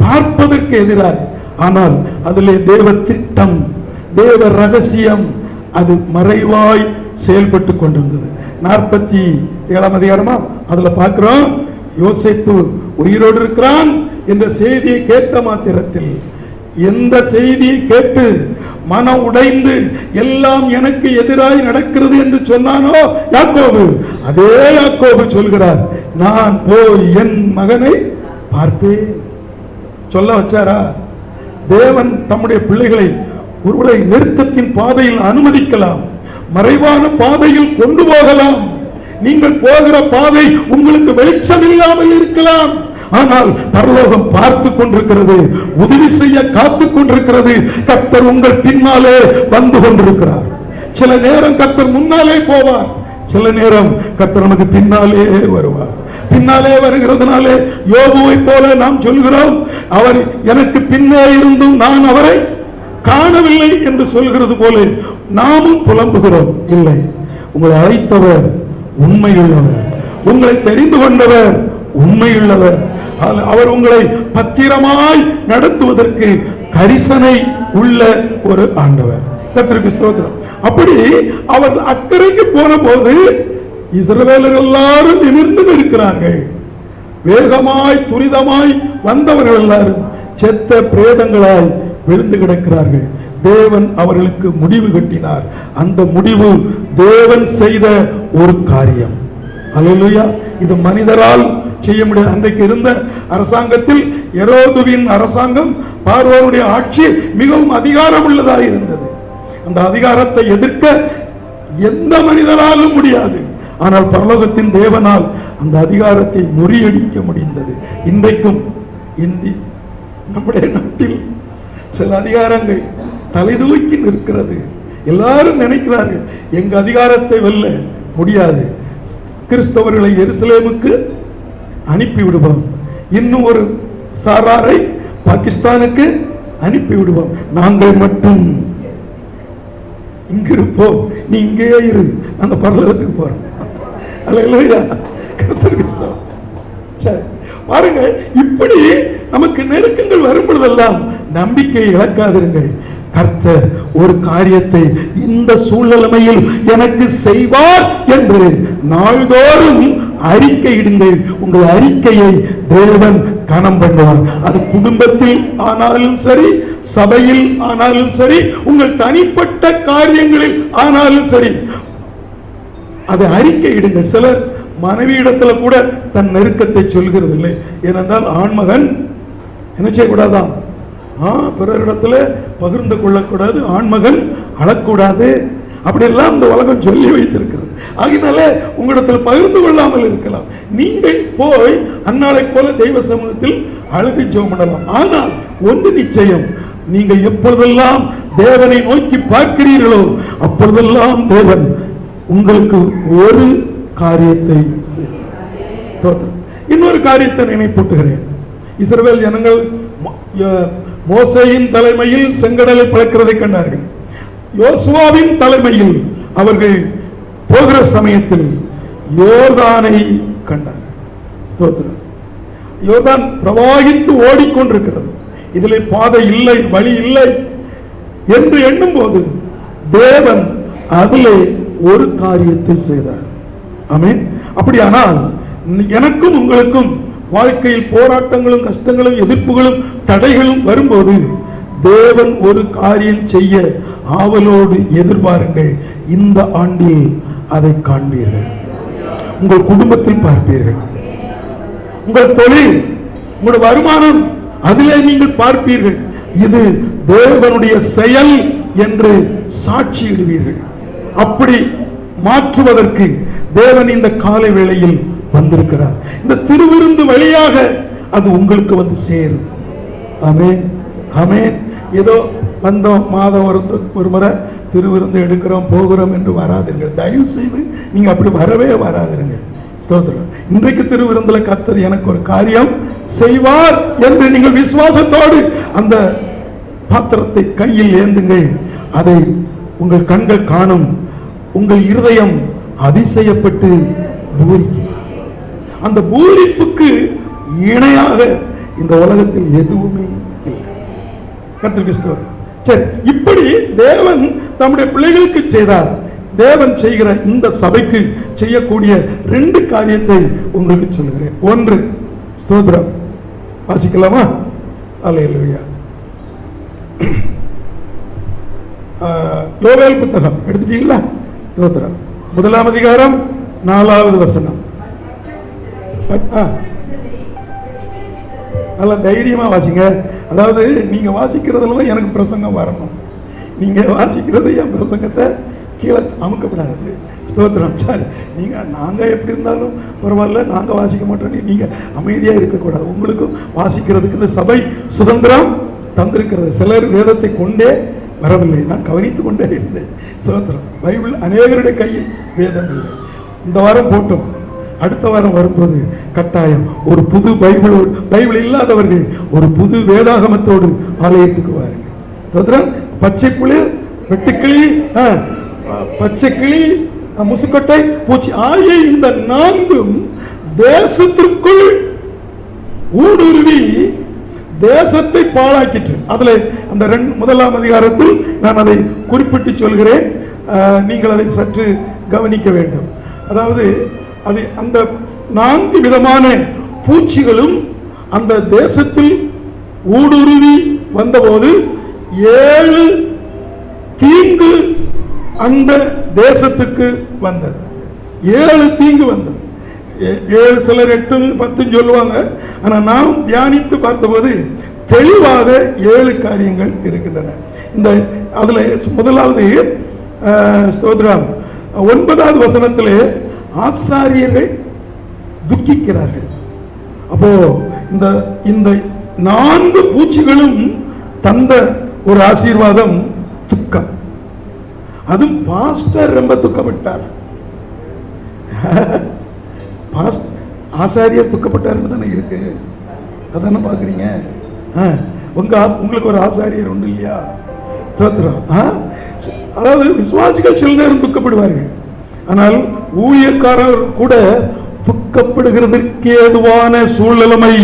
பார்ப்பதற்கு எதிராய். ஆனால் அதிலே தேவ திட்டம், தேவ ரகசியம் அது மறைவாய் செயல்பட்டு கொண்டிருந்தது. 47 அதிகாரமா அதுல பார்க்கிறோம், யோசேப்பு உயிரோடு இருக்கிறான் என்ற செய்தியை கேட்ட மாத்திரத்தில், எந்த செய்தியை கேட்டு மனம் உடைந்து எல்லாம் எனக்கு எதிராய் நடக்கிறது என்று சொன்னானோ யாக்கோபு, அதே யாக்கோபு சொல்கிறார், நான் போய் என் மகனை பார்ப்பேன். சொல்ல வச்சாரா? தேவன் தம்முடைய பிள்ளைகளை ஒருவரை நெருக்கத்தின் பாதையில் அனுமதிக்கலாம், மறைவான பாதையில் கொண்டு போகலாம். நீங்கள் போகிற பாதை உங்களுக்கு வெளிச்சம் இல்லாமல் இருக்கலாம். ஆனால் பரலோகம் பார்த்து கொண்டிருக்கிறது, உதவி செய்ய காத்து கொண்டிருக்கிறது. கர்த்தர் உங்கள் பின்னாலே வந்து கொண்டிருக்கிறார். சில நேரம் கர்த்தர் முன்னாலே போவார், சில நேரம் கர்த்தர் நமக்கு பின்னாலே வருவார். பின்னாலே வருகிறதுனாலே யோபுவை போல நாம் சொல்கிறோம், அவர் எனக்கு பின்னே இருந்தும் நான் அவரை காணவில்லை என்று சொல்கிறது போல நாமும் புலம்புகிறோம். இல்லை, உங்களை அழைத்தவர் உண்மையுள்ளவர், உங்களை தெரிந்து கொண்டவர் உண்மையுள்ளவர். அவர் உங்களை பத்திரமாய் நடத்துவதற்கு கரிசனை உள்ள ஒரு ஆண்டவர். கர்த்தருக்கு ஸ்தோத்திரம். அப்படி அவர் அக்கறைக்கு போன போது இஸ்ரவேலர் எல்லாரும் நிமிர்ந்து இருக்கிறார்கள். வேகமாய் துரிதமாய் வந்தவர்கள் எல்லாரும் செத்த பிரேதங்களாய் விழுந்து கிடக்கிறார்கள். தேவன் அவர்களுக்கு முடிவு கட்டினார். அந்த முடிவு தேவன் செய்த ஒரு காரியம். அல்லேலூயா. இது மனிதரால் செய்ய முடியாது. அன்றைக்கு இருந்த அரசாங்கத்தில் எரோதுவின் அரசாங்கம், பார்வோனுடைய ஆட்சி மிகவும் அதிகாரம் உள்ளதாக இருந்தது. அந்த அதிகாரத்தை எதிர்க்க எந்த மனிதனாலும் முடியாது. ஆனால் பரலோகத்தின் தேவனால் அந்த அதிகாரத்தை முறியடிக்க முடிந்தது. இன்றைக்கும் நம்முடைய நாட்டில் சில அதிகாரங்கள் தலைதூக்கி நிற்கிறது. எல்லாரும் நினைக்கிறார்கள் எங்க அதிகாரத்தை வெல்ல முடியாது, கிறிஸ்தவர்களை எருசலேமுக்கு அனுப்பி விடுவோம், இன்னும் ஒரு சாராரை பாகிஸ்தானுக்கு அனுப்பி விடுவோம், நாங்கள் மட்டும் இங்க இருப்போம், நீ இங்கே இரு, அந்த பரலோகத்துக்கு போறோம். அல்லேலூயா. கர்த்தருக்கு ஸ்தோத்திரம். சரி பாருங்க, இப்படி நமக்கு நெருக்கங்கள் வரும்பொழுதெல்லாம் நம்பிக்கையை இழக்காதிருங்கள். கர்த்தர் ஒரு காரியத்தை இந்த சூழ்நிலையில் எனக்கு செய்வார் என்று நாள்தோறும் அறிக்கையிடுங்கள். உங்கள் அறிக்கையை தேவன் கனம் பண்ணுவார். அது குடும்பத்தில் ஆனாலும் சரி, சபையில் ஆனாலும் சரி, உங்கள் தனிப்பட்ட காரியங்களில் ஆனாலும் சரி, அதை அறிக்கையிடுங்கள். சிலர் மனைவியிடத்துல கூட தன் நெருக்கத்தை சொல்கிறது இல்லை. ஏனென்றால் ஆண்மகன் என்ன செய்யக்கூடாதான், பிறரிடத்துல பகிர்ந்து கொள்ளக்கூடாது, ஆண்மகன் அழக்கூடாது, அப்படியெல்லாம் இந்த உலகம் சொல்லி வைத்திருக்கிறது. ஆகினால உங்களிடத்தில் பகிர்ந்து கொள்ளாமல் இருக்கலாம். நீங்கள் போய் அன்னாலை போல தெய்வ சமூகத்தில் அழுது ஜெபம் பண்ணலாம். ஆனால் ஒன்று நிச்சயம், நீங்கள் எப்பொழுதெல்லாம் தேவனை நோக்கி பார்க்கிறீர்களோ அப்பொழுதெல்லாம் தேவன் உங்களுக்கு ஒரு காரியத்தை இன்னொரு காரியத்தை நினைப்பூட்டுகிறேன். இஸ்ரவேல் ஜனங்கள் மோசேயின் தலைமையில் செங்கடலை பிளக்கிறதை கண்டார்கள். யோசுவாவின் தலைமையில் அவர்கள் போகிற சமயத்தில் யோர்தானை கண்டார். யோர்தான் பிரவாகித்து ஓடிக்கொண்டிருக்கிறது. இதிலே பாதை இல்லை, வழி இல்லை என்று எண்ணும் போது தேவன் அதிலே ஒரு காரியத்தை செய்தார். ஆமென். அப்படியானால் எனக்கும் உங்களுக்கும் வாழ்க்கையில் போராட்டங்களும் கஷ்டங்களும் எதிர்ப்புகளும் தடைகளும் வரும்போது தேவன் ஒரு காரியம் செய்ய ஆவலோடு எதிர்பாருங்கள். இந்த ஆண்டில் அதை காண்பீர்கள், உங்கள் குடும்பத்தில் பார்ப்பீர்கள், உங்கள் தொழில், உங்கள் வருமானம், அதிலே நீங்கள் பார்ப்பீர்கள். இது தேவனுடைய செயல் என்று சாட்சியிடுவீர்கள். அப்படி மாற்றுவதற்கு தேவன் இந்த காலை வேளையில் வந்திருக்கிறார். இந்த திருவிருந்து வழியாக அது உங்களுக்கு வந்து சேரும். ஆமென், ஆமென். ஏதோ வந்தோம், மாதம் ஒரு முறை திருவிருந்து எடுக்கிறோம் போகிறோம் என்று வராதீர்கள். தயவு செய்து நீங்க அப்படி வரவே வராதீர்கள். ஸ்தோத்திரம். இன்றைக்கு திருவிருந்துல கர்த்தர் எனக்கு ஒரு காரியம் செய்வார் என்று நீங்கள் விசுவாசத்தோடு அந்த பாத்திரத்தை கையில் ஏந்துங்கள். அதை உங்கள் கண்கள் காணும், உங்கள் இருதயம் அதிசயப்பட்டு பூரிக்கும். அந்த பூரிப்புக்கு இணையாக இந்த உலகத்தில் எதுவுமே இல்லை. கர்த்தருக்கு ஸ்தோத்திரம். சரி, இப்படி தேவன் தம்முடைய பிள்ளைகளுக்கு செய்தார். தேவன் செய்கிற இந்த சபைக்கு செய்யக்கூடிய 2 காரியத்தை உங்களுக்கு சொல்கிறேன். 1, ஸ்தோத்திரம். வாசிக்கலாமா? அல்லேலூயா. யோவேல் புத்தகம் எடுத்துட்டீங்களா? ஸ்தோத்திரம். 1ஆம் அதிகாரம் 4வது வசனம். நல்லா தைரியமா வாசிங்க. அதாவது நீங்க வாசிக்கிறதுல தான் எனக்கு பிரசங்கம் வரணும். நீங்க வாசிக்கிறது என் பிரசங்கத்தை கீழே அமுக்கப்படாது. ஸ்தோத்திரம். சார் நாங்கள் எப்படி இருந்தாலும் பரவாயில்ல, நாங்கள் வாசிக்க மாட்டோம், நீங்கள் அமைதியாக இருக்கக்கூடாது. உங்களுக்கும் வாசிக்கிறதுக்கு இந்த சபை சுதந்திரம் தந்திருக்கிறது. சிலர் வேதத்தை கொண்டே வரவில்லை, நான் கவனித்து கொண்டே இருந்தேன். ஸ்தோத்திரம். பைபிள் அநேகருடைய கையில் வேதம் இல்லை. இந்த வாரம் போட்டோம், அடுத்த வாரம் வரும்போது கட்டாயம் ஒரு புது பைபிள் இல்லாதவர்கள் ஒரு புது வேதாகமத்தோடு ஆலயத்துக்கு வாருங்கள். ஸ்தோத்திரம். பச்சை புலி, வெட்டுக்கிளி, பச்சைக்கிளி, முசுக்கட்டை, பூச்சி ஆகிய இந்த 4ம் தேசத்திற்குள் ஊடுருவி தேசத்தை பாழாக்கிற்று. அதுல அந்த 1ஆம் அதிகாரத்தில் நான் அதை குறிப்பிட்டு சொல்கிறேன், நீங்கள் அதை சற்று கவனிக்க வேண்டும். அதாவது அது அந்த 4 விதமான பூச்சிகளும் அந்த தேசத்தில் ஊடுருவி வந்தபோது 7 தீங்கு அந்த தேசத்துக்கு வந்தது. 7 தீங்கு வந்தது. 7 சிலர் 8 10 சொல்லுவாங்க. ஆனால் நாம் தியானித்து பார்த்தபோது தெளிவாக 7 காரியங்கள் இருக்கின்றன. இந்த அதுல முதலாவது ஸ்தோத்திரம் 9வது வசனத்திலே ஆசாரியர்கள் துக்கிக்கிறார்கள். அப்போ இந்த இந்த 4 பூச்சிகளும் தந்த ஒரு ஆசீர்வாதம் துக்கம். அதுவும் பாஸ்டர் ரொம்ப துக்கப்பட்டார். ஆசாரியர் துக்கப்பட்டார்னு தானே இருக்கு, அதானே பாக்குறீங்க. உங்களுக்கு ஒரு ஆசாரியர் உண்டு இல்லையா? அதாவது விசுவாசிகள் சில நேரம் துக்கப்படுவார்கள், ஆனால் ஊழியக்காரர் கூட துக்கப்படுகிறதற்கு ஏதுவான சூழ்நிலைமை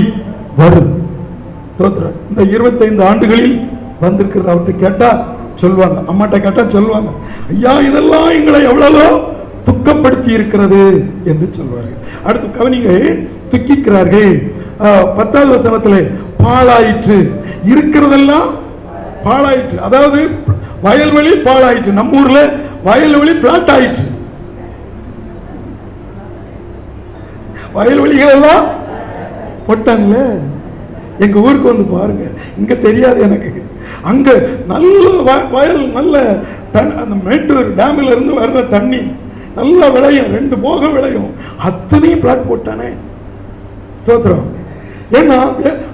வரும். இந்த 25 ஆண்டுகளில் வந்திருக்கிறது. அவர்கிட்ட கேட்டா சொல்லுவாங்க, அம்மாட்ட கேட்டா சொல்லுவாங்க, ஐயா இதெல்லாம் எங்களை எவ்வளவோ துக்கப்படுத்தி இருக்கிறது என்று சொல்வார்கள். அடுத்து கவனிங்கள், துக்கிக்கிறார்கள். 10வது வசனத்தில் பாழாயிற்று, இருக்கிறதெல்லாம் பாழாயிற்று. அதாவது வயல்வெளி பாழாயிற்று. நம்ம ஊர்ல வயல்வெளி பிளாட் ஆயிற்று. வயல்வெளிகள் எல்லாம் போட்டாங்கல்ல. எங்க ஊருக்கு வந்து பாருங்க, இங்க தெரியாது எனக்கு. அங்க நல்ல வயல், நல்ல அந்த மேட்டூர் டேமில் இருந்து வர்ற தண்ணி நல்லா விளையும், 2 போக விளையும். அத்தனையும் பிளாட் போட்டானே. ஸ்தோத்திரம். ஏன்னா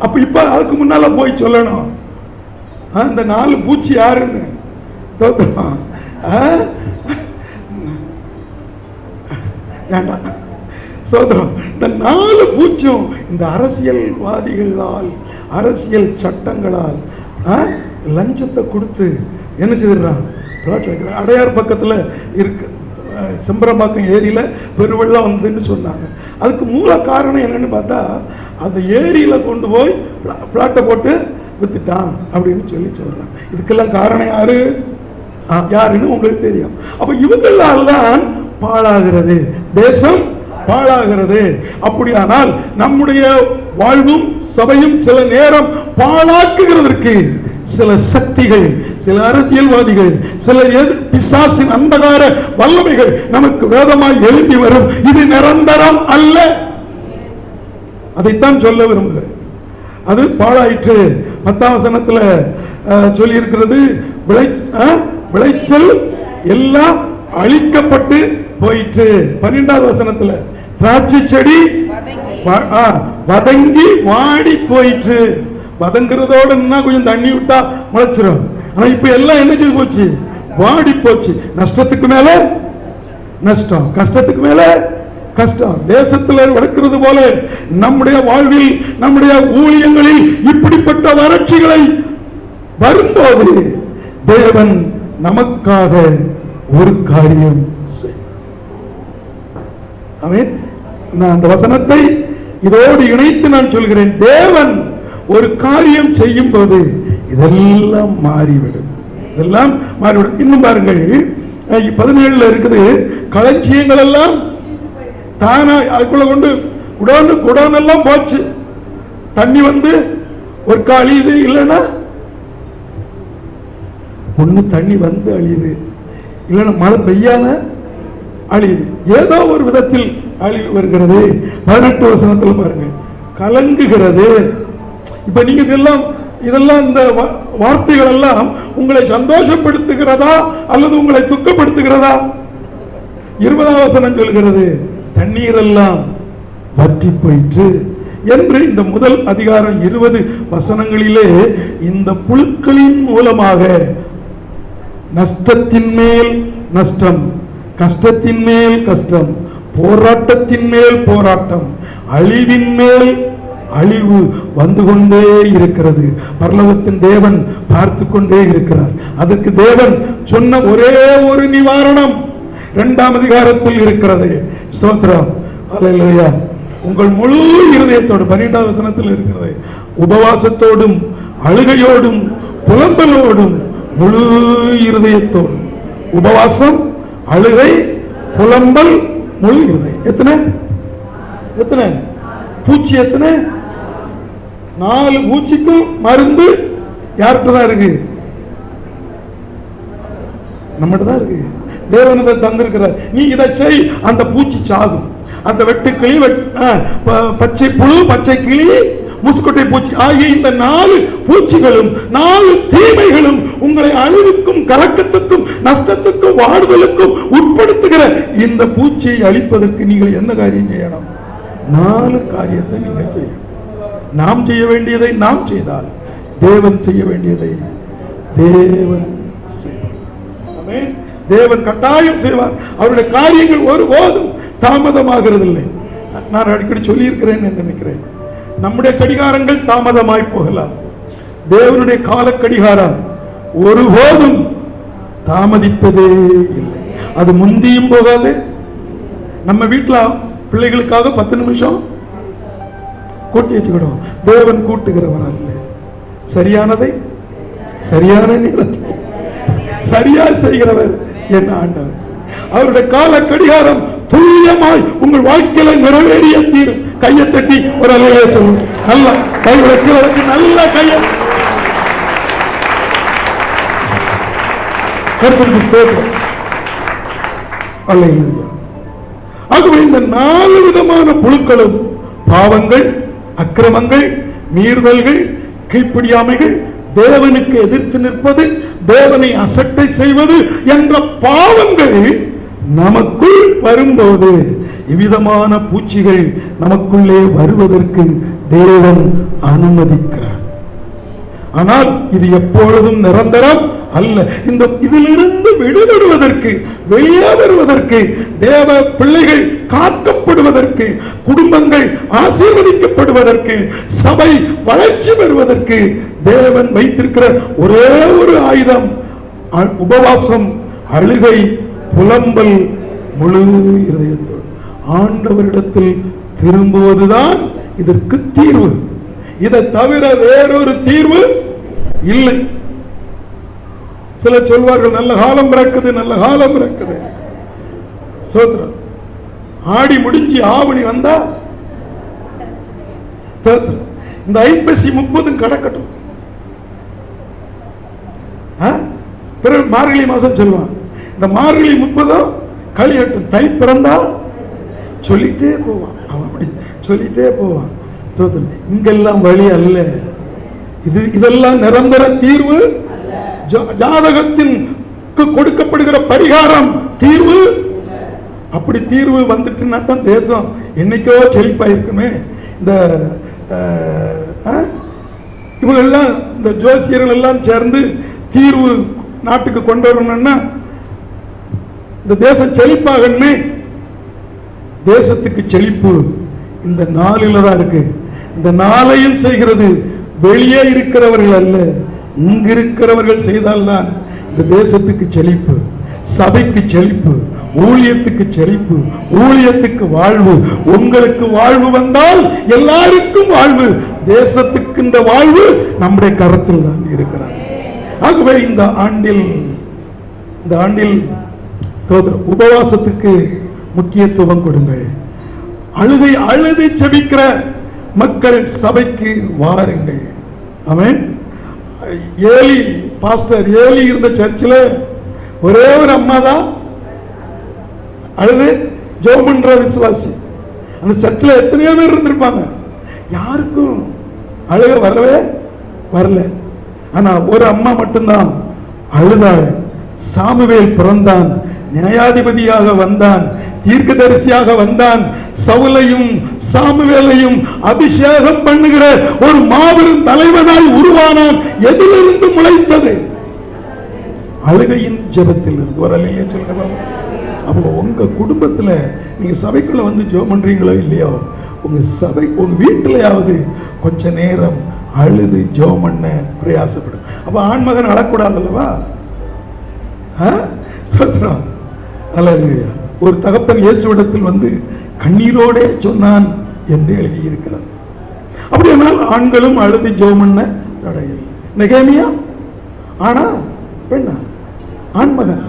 அப்ப இப்ப அதுக்கு முன்னால போய் சொல்லணும் இந்த 4 பூச்சி யாருன்னு. ஸ்தோத்திரம். ஸ்தோத்திரம். இந்த 4 பூச்சும் இந்த அரசியல்வாதிகளால், அரசியல் சட்டங்களால் லஞ்சத்தை கொடுத்து என்ன செய்திடறான், பிளாட் வைக்கிறான். அடையார் பக்கத்தில் இருக்கு, செம்பரம்பாக்கம் ஏரியில் பெருவெள்ளம் வந்ததுன்னு சொன்னாங்க. அதுக்கு மூல காரணம் என்னன்னு பார்த்தா, அந்த ஏரியில் கொண்டு போய் பிளாட்டை போட்டு வித்துட்டான் அப்படின்னு சொல்லி சொல்றாங்க. இதுக்கெல்லாம் காரணம் யாருன்னு உங்களுக்கு தெரியும். அப்ப இவங்களால் தான் பாழாகிறது, தேசம் பாழாகிறது. அப்படியானால் நம்முடைய வாழ்வும் சபையும் சில நேரம் பாழாக்குகிறதற்கு சில சக்திகள், சில அரசியல்வாதிகள், சில பிசாசின் அந்தகார வல்லமைகள் நமக்கு வேதமாய் எழும்பி வரும். இது நிரந்தரம் அல்ல. அதைத்தான் சொல்ல விரும்புகிறேன். அது பாழாயிற்று. 10ஆம் வசனத்துல சொல்லி இருக்கிறது, விளைச்சல் எல்லாம் அழிக்கப்பட்டு போயிற்று. 12வது வசனத்துல திராட்சை செடி வதங்கி வாடி போயிற்று. வதங்குறதோட கொஞ்சம் தண்ணி விட்டா முளைச்சிடும். ஆனா இப்ப எல்லாம் என்ன செய்து போச்சு, வாடி போச்சு. நஷ்டத்துக்கு மேல நஷ்டம், கஷ்டத்துக்கு மேல கஷ்டம். தேசத்தில் நடக்கிறது போல நம்முடைய வாழ்வில், நம்முடைய ஊழியங்களில் இப்படிப்பட்ட வறட்சிகளை வரும்போது தேவன் நமக்காக ஒரு காரியம் செய்யும். ஆமென். நான் அந்த வசனத்தை இதோடு இணைத்து நான் சொல்கிறேன். தேவன் ஒரு காரியம் செய்யும் போது இதெல்லாம் மாறிவிடும், இதெல்லாம் மாறிவிடும். இன்னும் பாருங்கள், 17 இருக்குது, களஞ்சியங்கள் எல்லாம் தானா அதுக்குள்ள கொண்டு குடோன் எல்லாம் போச்சு. தண்ணி வந்து ஒரு அழியுது, இல்லைன்னா ஒண்ணு தண்ணி வந்து அழியுது, இல்லைன்னா மழை பெய்யாம அழியுது. ஏதோ ஒரு விதத்தில் அழிவு வருகிறது. 18 வசனத்தில் பாருங்க, கலங்குகிறது. இப்ப நீங்க இதெல்லாம் இந்த வார்த்தைகள் எல்லாம் உங்களை சந்தோஷப்படுத்துகிறதா அல்லது உங்களை துக்கப்படுத்துகிறதா? 20ஆம் வசனம் சொல்கிறது, தண்ணீர் எல்லாம் வற்றி போயிற்று என்று. இந்த முதல் அதிகாரம் 20 வசனங்களிலே இந்த புழுக்களின் மூலமாக நஷ்டத்தின் மேல் நஷ்டம், கஷ்டத்தின் மேல் கஷ்டம், போராட்டத்தின் மேல் போராட்டம், அழிவின் மேல் அழிவு வந்து கொண்டே இருக்கிறது. பரலோகத்தின் தேவன் பார்த்து கொண்டே இருக்கிறார். அதற்கு தேவன் சொன்ன ஒரே ஒரு நிவாரணம் 2ஆம் அதிகாரத்தில் இருக்கிறது. ஸ்தோத்திரம், அல்லேலூயா. உங்கள் முழு இருதயத்தோடு 12ஆம் வசனத்தில் இருக்கிறது, உபவாசத்தோடும் அழுகையோடும் புலம்பலோடும் முழு இருதயத்தோடும். உபவாசம், அழுகை, புலம்பல், முழு இருதயம். எத்தனை எத்தனை பூச்சி? எத்தனை? 4 பூச்சிக்கும் மருந்து யார்கிட்ட தான் இருக்கு? நம்மகிட்ட தான் இருக்கு. தேவன் இதை தந்திருக்கிறார். நீ இதை செய், அந்த பூச்சி சாகும். அந்த வெட்டுக்கிளி, பச்சை புழு, பச்சை கிளி, முசுக்கொட்டை பூச்சி ஆகிய இந்த 4 பூச்சிகளும் 4 தீமைகளும் உங்களை அழிவுக்கும் கலக்கத்துக்கும் நஷ்டத்துக்கும் வாடுதலுக்கும் உட்படுத்துகிற இந்த பூச்சியை அழிப்பதற்கு நீங்கள் என்ன காரியம் செய்யணும்? 4 காரியத்தை நீங்க செய்யணும். நாம் செய்ய வேண்டியதை நாம் செய்தால் தேவன் செய்ய வேண்டியதை தேவன் செய்வார். ஆமென். தேவன் கட்டாயம் செய்வார். அவருடைய காரியங்கள் ஒருபோதும் தாமதமாகிறது இல்லை. நான் அடிக்கடி சொல்லி இருக்கிறேன் என்று நினைக்கிறேன். நம்முடைய கடிகாரங்கள் தாமதமாய் போகலாம், தேவனுடைய கால கடிகாரம் ஒருபோதும் தாமதிப்பதே இல்லை. அது முந்தியும் போகாது. நம்ம வீட்டில் பிள்ளைகளுக்காக 10 நிமிஷம் கூட்டி வச்சுக்கிடும். தேவன் கூட்டுகிறவர் அல்ல. சரியானதை சரியான நேரத்தில் சரியா செய்கிறவர் என் ஆண்டவர். அவருடைய கால கடிகாரம் துல்லியமாய் உங்கள் வாழ்க்கையில நிறைவேறிய தீரும். கையை தட்டி ஒரு அல்லையே சொல்லுங்க. நல்ல பைபிளை கீழே வச்சு நல்ல கையை கருத்துக்கு ஸ்தோத்திரம். அல்லேலூயா. ஆகவே இந்த 4 விதமான புழுக்களும் பாவங்கள், அக்கிரமங்கள், மீறுதல்கள், கீழ்ப்படியாமைகள், தேவனுக்கு எதிர்த்து நிற்பது, தேவனை அசட்டை செய்வது என்ற பாவங்கள் நமக்குள் வரும்போது இவ்விதமான பூச்சிகள் நமக்குள்ளே வருவதற்கு தேவன் அனுமதிக்கிறார். ஆனால் இது எப்பொழுதும் நிரந்தரம் அல்ல. இந்த இதிலிருந்து விடுபடுவதற்கு, வெளியே வருவதற்கு, தேவ பிள்ளைகள் காக்கப்படுவதற்கு, குடும்பங்கள் ஆசீர்வதிக்கப்படுவதற்கு, சபை வளர்ச்சி பெறுவதற்கு தேவன் வைத்திருக்கிற ஒரே ஒரு ஆயுதம் உபவாசம், அழுகை, புலம்பல், முழு இருதயத்தோடு ஆண்டவரிடத்தில் திரும்புவதுதான் இதற்கு தீர்வு. இதை தவிர வேறொரு தீர்வு இல்லை. சிலர் சொல்வார்கள், நல்ல காலம் பிறக்குது, நல்ல காலம் பிறக்குது. சோத்ரம். ஆடி முடிஞ்சு ஆவணி வந்தா இந்த 50-30 கடக்கட்டும். பிறகு மார்கழி மாசம் சொல்லுவான், இந்த மார்கழி 30 களியட்டும், தை பிறந்தா சொல்லிட்டே போவான். அவன் அப்படி சொல்லிட்டே போவான். இங்கெல்லாம் வழி அல்ல. இதெல்லாம் நிரந்தர தீர்வு. ஜாதகத்தின் கொடுக்கப்படுகிற பரிகாரம் தீர்வு. அப்படி தீர்வு வந்துட்டுன்னா தான் தேசம் என்னைக்கோ செழிப்பாயிருக்குமே. இந்த இவங்கெல்லாம், இந்த ஜோசியர்கள் எல்லாம் சேர்ந்து தீர்வு நாட்டுக்கு கொண்டு வரணும்னா இந்த தேசம் செழிப்பாகணுமே. தேசத்துக்கு செழிப்பு இந்த 4 தான் இருக்கு. இந்த 4ஐயும் செய்கிறது வெளியே இருக்கிறவர்கள் அல்ல, இங்கு இருக்கிறவர்கள் செய்தால்தான் இந்த தேசத்துக்கு செழிப்பு, சபைக்கு செழிப்பு, ஊழியத்துக்கு செழிப்பு, ஊழியத்துக்கு வாழ்வு. உங்களுக்கு வாழ்வு வந்தால் எல்லாருக்கும் வாழ்வு. தேசத்துக்கு இந்த வாழ்வு நம்முடைய கரத்தில் தான் இருக்கிறது. ஆகவே இந்த ஆண்டில் உபவாசத்துக்கு முக்கியத்துவம் கொடுங்கள். அழுது செபிக்கிற மக்கள் சபைக்கு வாருங்கள். ஆமென். பாஸ்டர் ஏலி இருந்த சர்ச்சில் ஒரே ஒரு அம்மா தான் அழுது ஜெபம் பண்ற விசுவாசி. அந்த சர்ச்சில் எத்தனையோ பேர் இருந்திருப்பாங்க, யாருக்கும் அழுக வரல. ஆனா ஒரு அம்மா மட்டும்தான் அழுதாள். சாமுவேல் பிறந்தான், நியாயாதிபதியாக வந்தான், தீர்க்கதரிசியாக வந்தான், சவுலையும் சாமுவேலையும் அபிஷேகம் பண்ணுகிற ஒரு மாபெரும் தலைவனாய் உருவானான். எதிலிருந்து முளைத்தது? அழுகையின் ஜெபத்தில் இருந்து. வரலையே சொல்லுங்க. அப்போ உங்க குடும்பத்துல நீங்க சபைக்குள்ள வந்து ஜெபம் பண்றீங்களோ இல்லையோ, உங்க சபை உங்க வீட்டிலையாவது கொஞ்ச நேரம் அழுது ஜெபம் பண்ண பிரயாசப்படும். அப்ப ஆண்மகன் அழக்கூடாது அல்லவா? ஸ்தோத்திரம். அல்லேலூயா. ஒரு தகப்பன் இயேசுவிடத்தில் வந்து கண்ணீரோடே சொன்னான் என்று எழுதியிருக்கிறது. அப்படியானால் ஆண்களும் அழுது ஜெபம் பண்ண தடையில்லை. நெகேமியா ஆனா பெண்ணா? ஆண்மகன்.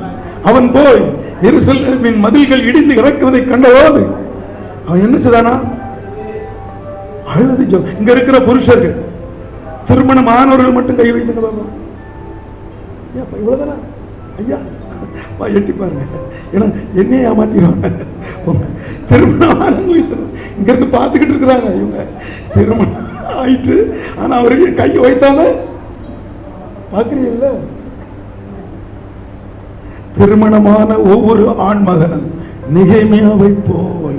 அவன் போய் எருசலேமின் மதில்கள் இடிந்து கிடக்கிறதை கண்டபோது அவன் என்ன செய்தானா? அழுது ஜெபம். இங்க இருக்கிற புருஷர்கள், திருமணம் ஆனவர்கள் மட்டும் கை வைத்துங்க பாபா. இவ்வளவுதானா ஐயா? எட்டி பாருங்க, ஏன்னா என்னையே ஏமாத்திடுவாங்க. திருமணம் இங்க இருந்து பார்த்துக்கிட்டு இருக்கிறாங்க. இவங்க திருமணம் ஆயிட்டு ஆனா அவருக்கு கையை வைத்தாம பாக்குறீங்கல்ல. திருமணமான ஒவ்வொரு ஆண் மகனும் நெகேமியாவை போல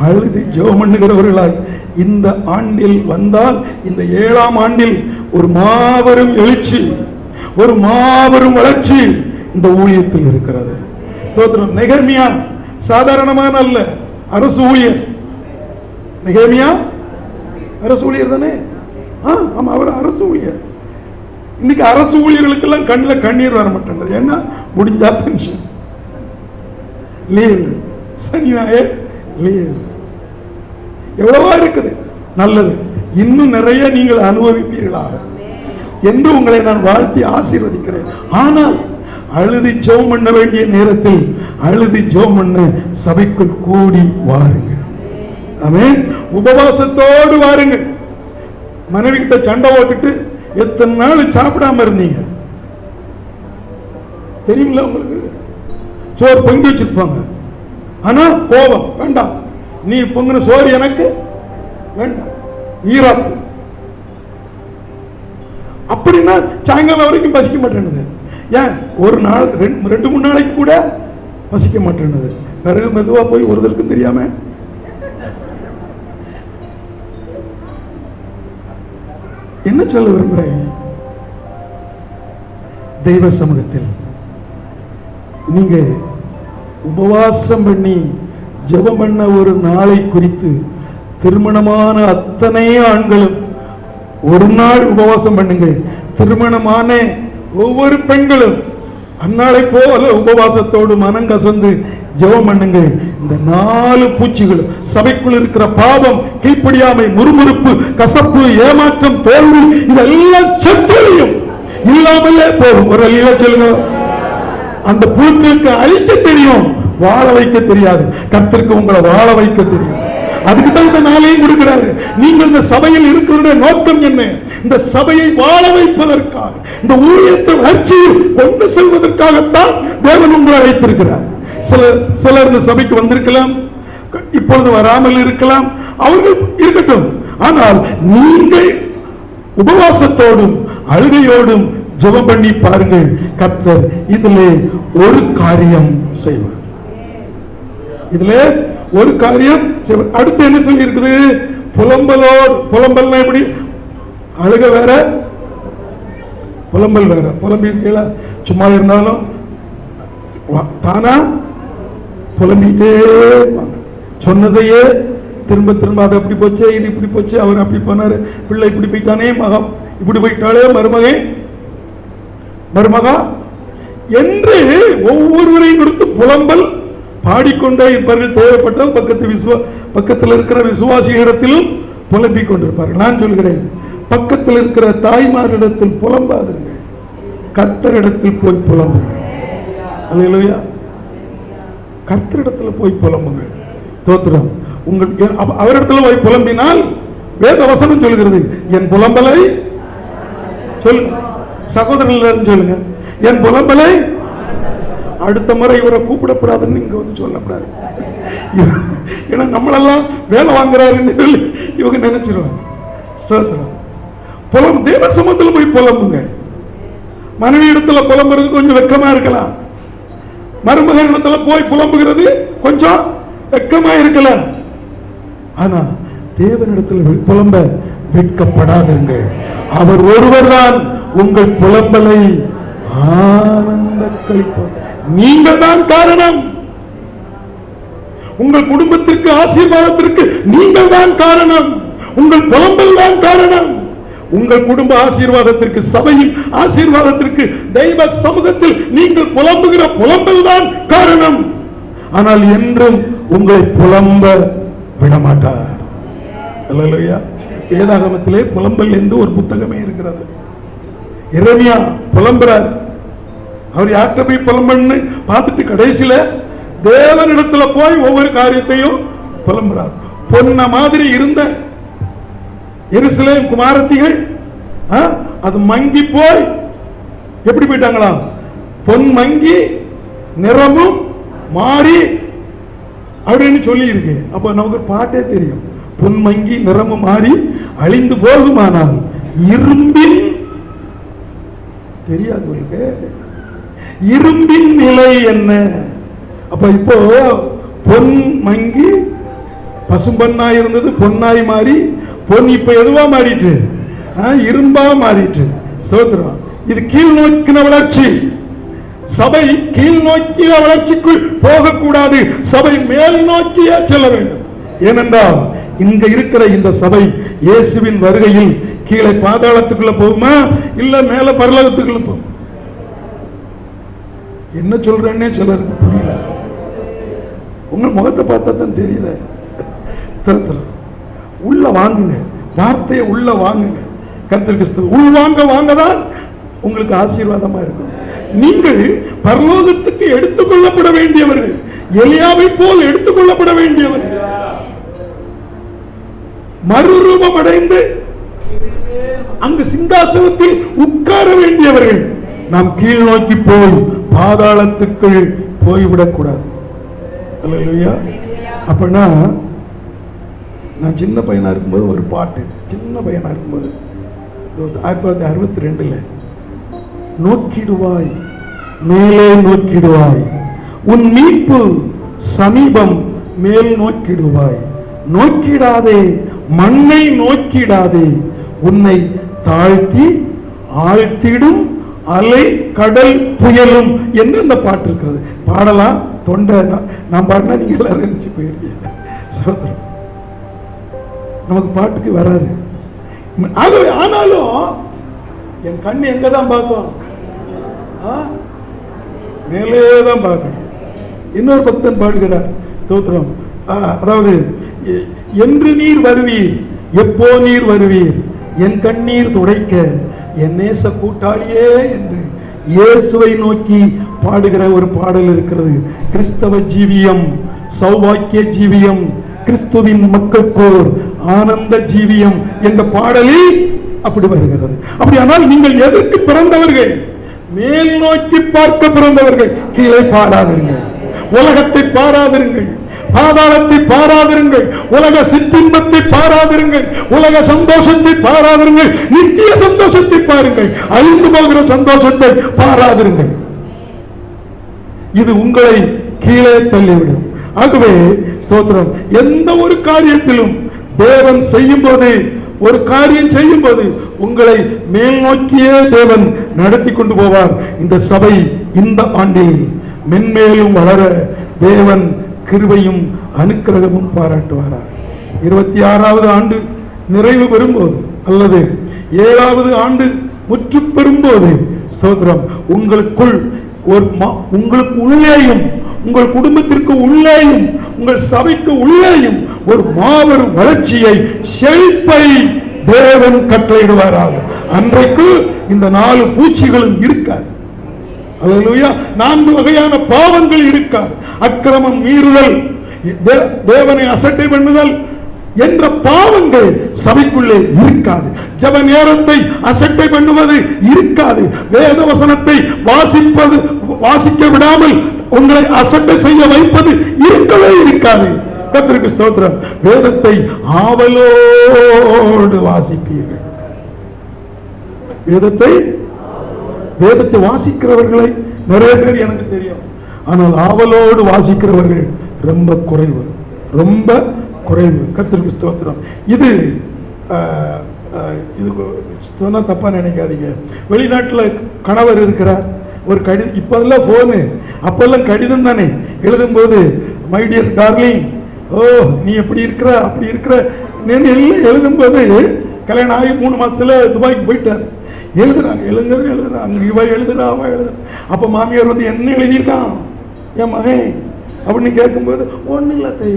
அழுது ஜெபம் பண்ணுகிறவர்களாய் இந்த ஆண்டில் வந்தால், இந்த 7ஆம் ஆண்டில் ஒரு மாபெரும் எழுச்சி, ஒரு மாபெரும் வளர்ச்சி இந்த ஊழியத்தில் இருக்கிறது. சோதரன் நெகேமியா சாதாரணமான அல்ல, அரசு ஊழியர். நெகேமியா அரசு ஊழியர் தானே? ஆமா, அவர் அரசு ஊழியர். இன்னைக்கு அரசு ஊழியர்களுக்கெல்லாம் கண்ணில் கண்ணீர் வர மாட்டேங்குது. ஏன்னா முடிஞ்சா பென்ஷன், லீவ், சனி ஞாயிறு லீவ், எவ்வளவா இருக்குது. நல்லது, இன்னும் நிறைய நீங்கள் அனுபவிப்பீர்களாக என்று உங்களை நான் வாழ்த்தி ஆசீர்வதிக்கிறேன். ஆனால் அழுது ஜெபம் பண்ண வேண்டிய நேரத்தில் அழுது ஜெபம் பண்ண சபைக்குள் கூடி வாருங்கள். ஆமென். உபவாசத்தோடு வாருங்கள். மனைவி கிட்ட சண்டை போட்டுட்டு எத்தனை நாள் சாப்பிடாம இருந்தீங்க தெரியுமில்ல உங்களுக்கு? சோறு பொங்கி வச்சிருப்பாங்க, ஆனா கோபம் வேண்டாம், நீ பொங்கின சோறு எனக்கு வேண்டாம், ஈராப்பு. அப்படின்னா சாயங்காலம் வரைக்கும் பசிக்க மாட்டேன்னுது. ஏன்? ஒரு நாள் 2-3 நாளைக்கு கூட பசிக்க மாட்டேன்னுது. பிறகு மெதுவா போய் ஒருதலுக்கும் தெரியாம என்ன சொல்ல விரும்புறேன்? தெய்வ சமூகத்தில் நீங்க உபவாசம் பண்ணி ஜெபம் பண்ண ஒரு நாளை குறித்து திருமணமான அத்தனை ஆண்களும் ஒரு நாள் உபவாசம் பண்ணுங்கள். திருமணமான ஒவ்வொரு பெண்களும் அந்நாளை போல உபவாசத்தோடு மனம் கசந்து ஜெபம் பண்ணுங்கள். இந்த 4 பூச்சிகள், சபைக்குள் இருக்கிற பாவம், கீழ்ப்படியாமை, முறுமுறுப்பு, கசப்பு, ஏமாற்றம், தோல்வி, இதெல்லாம் செத்தொழியும், இல்லாமலே போகும். ஒரு அல்லேலூயா சொல்லுங்க. அந்த புழுக்களுக்கு அழிக்க தெரியும், வாழ வைக்க தெரியாது. கர்த்தருக்கு உங்களை வாழ வைக்க தெரியும். அதுக்கு தான் இந்த நாளையும் கொடுக்கிறாரு. நீங்கள் இந்த சபையில் இருக்கிற நோக்கம் என்ன? இந்த சபையை வாழ வைப்பதற்காக, இந்த ஊழியத்தை வளர்ச்சியில் கொண்டு செல்வதற்காகத்தான் தேவன் உங்களை வைத்திருக்கிறார். சிலர் இந்த சபைக்கு வந்திருக்கலாம், இப்பொழுது வராமல் இருக்கலாம், அவர்கள் இருக்கட்டும். ஆனால் நீங்கள் உபவாசத்தோடும் அழுகையோடும் ஜெபம் பண்ணி பாருங்கள். கர்த்தர் இதிலே ஒரு காரியம் செய்வார். இதிலே ஒரு காரியம் செய்வார். அடுத்து என்ன சொல்லி இருக்குது? புலம்பலோடு. புலம்பல்னா எப்படி? அழுக வேற, புலம்பல் வேற. புலம்பிருக்கீங்களா? சும்மா இருந்தாலும் தானா புலம்பிட்டே சொன்னதையே திரும்ப திரும்ப, அது அப்படி போச்சு, இது இப்படி போச்சு, அவர் அப்படி போனாரு, பிள்ளை இப்படி போயிட்டானே, மகம் இப்படி போயிட்டாலே, மருமகா என்று ஒவ்வொருவரையும் குறித்து புலம்பல் பாடிக்கொண்டே இருப்பார்கள். தேவைப்பட்டால் பக்கத்தில் இருக்கிற விசுவாசிகளிடத்திலும் புலம்பிக் கொண்டிருப்பார்கள். நான் சொல்கிறேன், பக்கத்தில் இருக்கிற தாய்மாரிடத்தில் புலம்பாதீர்கள், கர்த்தரிடத்தில் போய் புலம்புங்கள். அல்லேலூயா. கர்த்தரிடத்தில் போய் புலம்புங்கள். தோத்திரம். உங்கள் அவரிடத்தில் போய் புலம்பினால் வேத வசனம் சொல்கிறது, என் புலம்பலை சொல்லுங்க. சகோதரர்கள் சொல்லுங்க, என் புலம்பலை. அடுத்த முறை இவரை கூப்பிடப்படாதுன்னு இங்க வந்து சொல்லப்படாது. ஏன்னா நம்மளெல்லாம் வேலை வாங்குறாருன்னு சொல்லி இவங்க நினைச்சிருவாங்க. புலம் தேவ சமூகத்தில் போய் புலம்புங்க. மனைவி இடத்துல புலம்புறது கொஞ்சம் வெக்கமா இருக்கலாம், மருமகன் இடத்துல போய் புலம்புகிறது கொஞ்சம் வெக்கமா இருக்கல. ஆனா தேவனிடத்தில் புலம்ப வெட்கப்படாதீர்கள். அவர் ஒருவர் தான் உங்கள் புலம்பலை ஆனந்த கழிப்பார். நீங்கள் தான் காரணம். உங்கள் குடும்பத்திற்கு ஆசீர்வாதத்திற்கு நீங்கள் தான் காரணம். உங்கள் புலம்பல் தான் காரணம். உங்கள் குடும்ப ஆசீர்வாதத்திற்கு, சபையின் ஆசீர்வாதத்திற்கு, தெய்வ சமூகத்தில் நீங்கள் புலம்புகிற புலம்பல் தான் காரணம். ஆனால் என்றும் உங்களை புலம்ப விடமாட்டார். அல்லேலூயா. வேதாகமத்திலே புலம்பல் என்று ஒரு புத்தகமே இருக்கிறது. எரேமியா புலம்புறார். அவர் யார்கிட்ட போய் புலம்பன்னு பார்த்துட்டு கடைசியில தேவனிடத்துல போய் ஒவ்வொரு காரியத்தையும் புலம்புறார். பொன்ன மாதிரி இருந்த எருசலேம் குமாரத்திகள் அது மங்கி போய் எப்படி போயிட்டாங்களா? பொன் மங்கி நிறமும் மாறி அப்படின்னு சொல்லி இருக்கு. அப்ப நமக்கு பாட்டே தெரியும். பொன் மங்கி நிறமும் மாறி அழிந்து போகுமானால் இரும்பின், தெரியாது உங்களுக்கு, இரும்பின் நிலை என்ன? அப்ப இப்போ பொன் மங்கி பசும்பொன்னாய் இருந்தது பொன்னாய் மாறி, பொன் இப்ப எதுவா மாறிட்டு? இரும்பா மாறிட்டு. ஸ்தோத்திரம். இது கீழ் நோக்கின வளர்ச்சி. சபை கீழ் நோக்கிய வளர்ச்சிக்குள் போகக்கூடாது. சபை மேல் நோக்கியே செல்ல வேண்டும். ஏனென்றால் இங்க இருக்கிற இந்த சபை இயேசுவின் வருகையில் கீழே பாதாளத்துக்குள்ள போகுமா இல்ல மேல பரலோகத்துக்குள்ள போகுமா? என்ன சொல்றேன்னே சிலருக்கு புரியல. உங்க முகத்தை பார்த்தா தான் தெரியுது. உள்ள வாங்குங்க, வார்த்தையை உள்ள வாங்குங்க. கர்த்தருக்கு உள் வாங்க வாங்கதான் உங்களுக்கு ஆசீர்வாதமா இருக்கும். நீங்கள் பரலோகத்துக்கு எடுத்துக்கொள்ளப்பட வேண்டியவர்கள், எலியாவை போல் எடுத்துக்கொள்ளப்பட வேண்டியவர்கள், மறுரூபம் அடைந்து அங்கு சிங்காசனத்தில் உட்கார வேண்டியவர்கள். நாம் கீழ் நோக்கி போய் பாதாளத்துக்குள் போய்விடக்கூடாது. அல்லேலூயா. அப்படின்னா நான் சின்ன பையனா இருக்கும்போது ஒரு பாட்டு, சின்ன பையனா இருக்கும்போது 1962 நோக்கிடுவாய் மேலே நோக்கிடுவாய், உன் மீட்பு சமீபம் மேல் நோக்கிடுவாய், நோக்கிடாதே மண்ணை நோக்கிடாதே, உன்னை தாழ்த்தி ஆழ்த்திடும் அலை கடல் புயலும் என்று அந்த பாட்டு இருக்கிறது. பாடலாம், தொண்டை நான் பாடினா நீங்க எல்லாரும் இருந்துச்சு போயிருக்கீங்க. சகோதரன், நமக்கு பாட்டுக்கு வராது. ஆகவே ஆனாலும் என் கண்ணு எங்க தான் பார்க்கும்? மேலே தான் பார்க்கணும். இன்னொரு பக்தன் பாடுகிறார் ஸ்தோத்திரம். அதாவது என்று நீர் வருவீர், எப்போ நீர் வருவீர், என் கண்ணீர் துடைக்க என் நேச கூட்டாளியே என்று இயேசுவை நோக்கி பாடுகிற ஒரு பாடல் இருக்கிறது. கிறிஸ்தவ ஜீவியம், சௌபாக்கிய ஜீவியம், கிறிஸ்துவின் மக்களுக்கோர் ஆனந்த ஜீவியம் என்ற பாடலில் அப்படி வருகிறது. அப்படியானால் நீங்கள் எதற்கு பிறந்தவர்கள்? மேல் நோக்கி பார்க்க பிறந்தவர்கள். கீழே பாராதிருங்கள், உலகத்தை பாராதிருங்கள், பாதாளத்தை பாராதிருங்கள், உலக சிற்றின்பத்தை பாராதிருங்கள், உலக சந்தோஷத்தை பாராதிருங்கள், நித்திய சந்தோஷத்தை பாருங்கள், அழிந்து போகிற சந்தோஷத்தை பாராதிருங்கள். இது உங்களை கீழே தள்ளிவிடும். ஆகவே ஸ்தோத்திரம், எந்த ஒரு காரியத்திலும் தேவன் செய்யும் போது, ஒரு காரியம் செய்யும் போது உங்களை மேல் நோக்கியே தேவன் நடத்தி கொண்டு போவார். இந்த சபை இந்த ஆண்டில் மென்மேலும் வளர தேவன் கிருபையும் அனுக்கிரகமும் பாராட்டுவாரார். 26வது ஆண்டு நிறைவு பெறும்போது அல்லது 7வது ஆண்டு முற்று பெறும்போது ஸ்தோத்திரம், உங்களுக்குள் உங்களுக்கு உள்ளேயும், உங்கள் குடும்பத்திற்கு உள்ளேயும், உங்கள் சபைக்கு உள்ளேயும் ஒரு மாபெரும் வளர்ச்சியை, செழிப்பை தேவன் கட்டளையிடுவாராக. அன்றைக்கு இந்த 4 பூச்சிகளும் இருக்காது. அல்லேலூயா. 4 வகையான பாவங்கள் இருக்காது. அக்கிரமம், மீறுதல், தேவனை அசட்டை பண்ணுதல் என்ற பாவங்கள் சபைக்குள்ளே இருக்காது. ஜெப நேரத்தை அசட்டை பண்ணுவது இருக்காது. வேத வசனத்தை வாசிக்க விடாமல் உங்களை அசட்டை செய்ய வைப்பது இருக்கவே இருக்காது. கர்த்தருக்கு ஸ்தோத்திரம். வேதத்தை ஆவலோடு வாசிப்பீர்கள். வேதத்தை வாசிக்கிறவர்களை நிறைய பேர் எனக்கு தெரியும். ஆனால் ஆவலோடு வாசிக்கிறவர்கள் ரொம்ப குறைவு, ரொம்ப குறைவு. கர்த்தருக்கு ஸ்தோத்திரம். இது இது சொன்னா தப்பா நினைக்காதீங்க. வெளிநாட்டில் கணவர் இருக்கிறார், ஒரு கடிதம், இப்போதெல்லாம் ஃபோனு, அப்போல்லாம் கடிதம் தானே. எழுதும்போது மை டியர் டார்லிங், ஓ நீ எப்படி இருக்கிற அப்படி இருக்கிற எல்லாம் எழுதும்போது, கல்யாணம் ஆகி 3 மாசத்துல துபாய்க்கு போயிட்டார். எழுதுறாங்க, எழுதுறாங்க, அங்கே இவ எழுதுறா அவ எழுதுறா. அப்போ மாமியார் வந்து என்ன எழுதியிருக்கான் என் மகன் அப்படின்னு கேட்கும்போது, ஒன்றும் இல்லை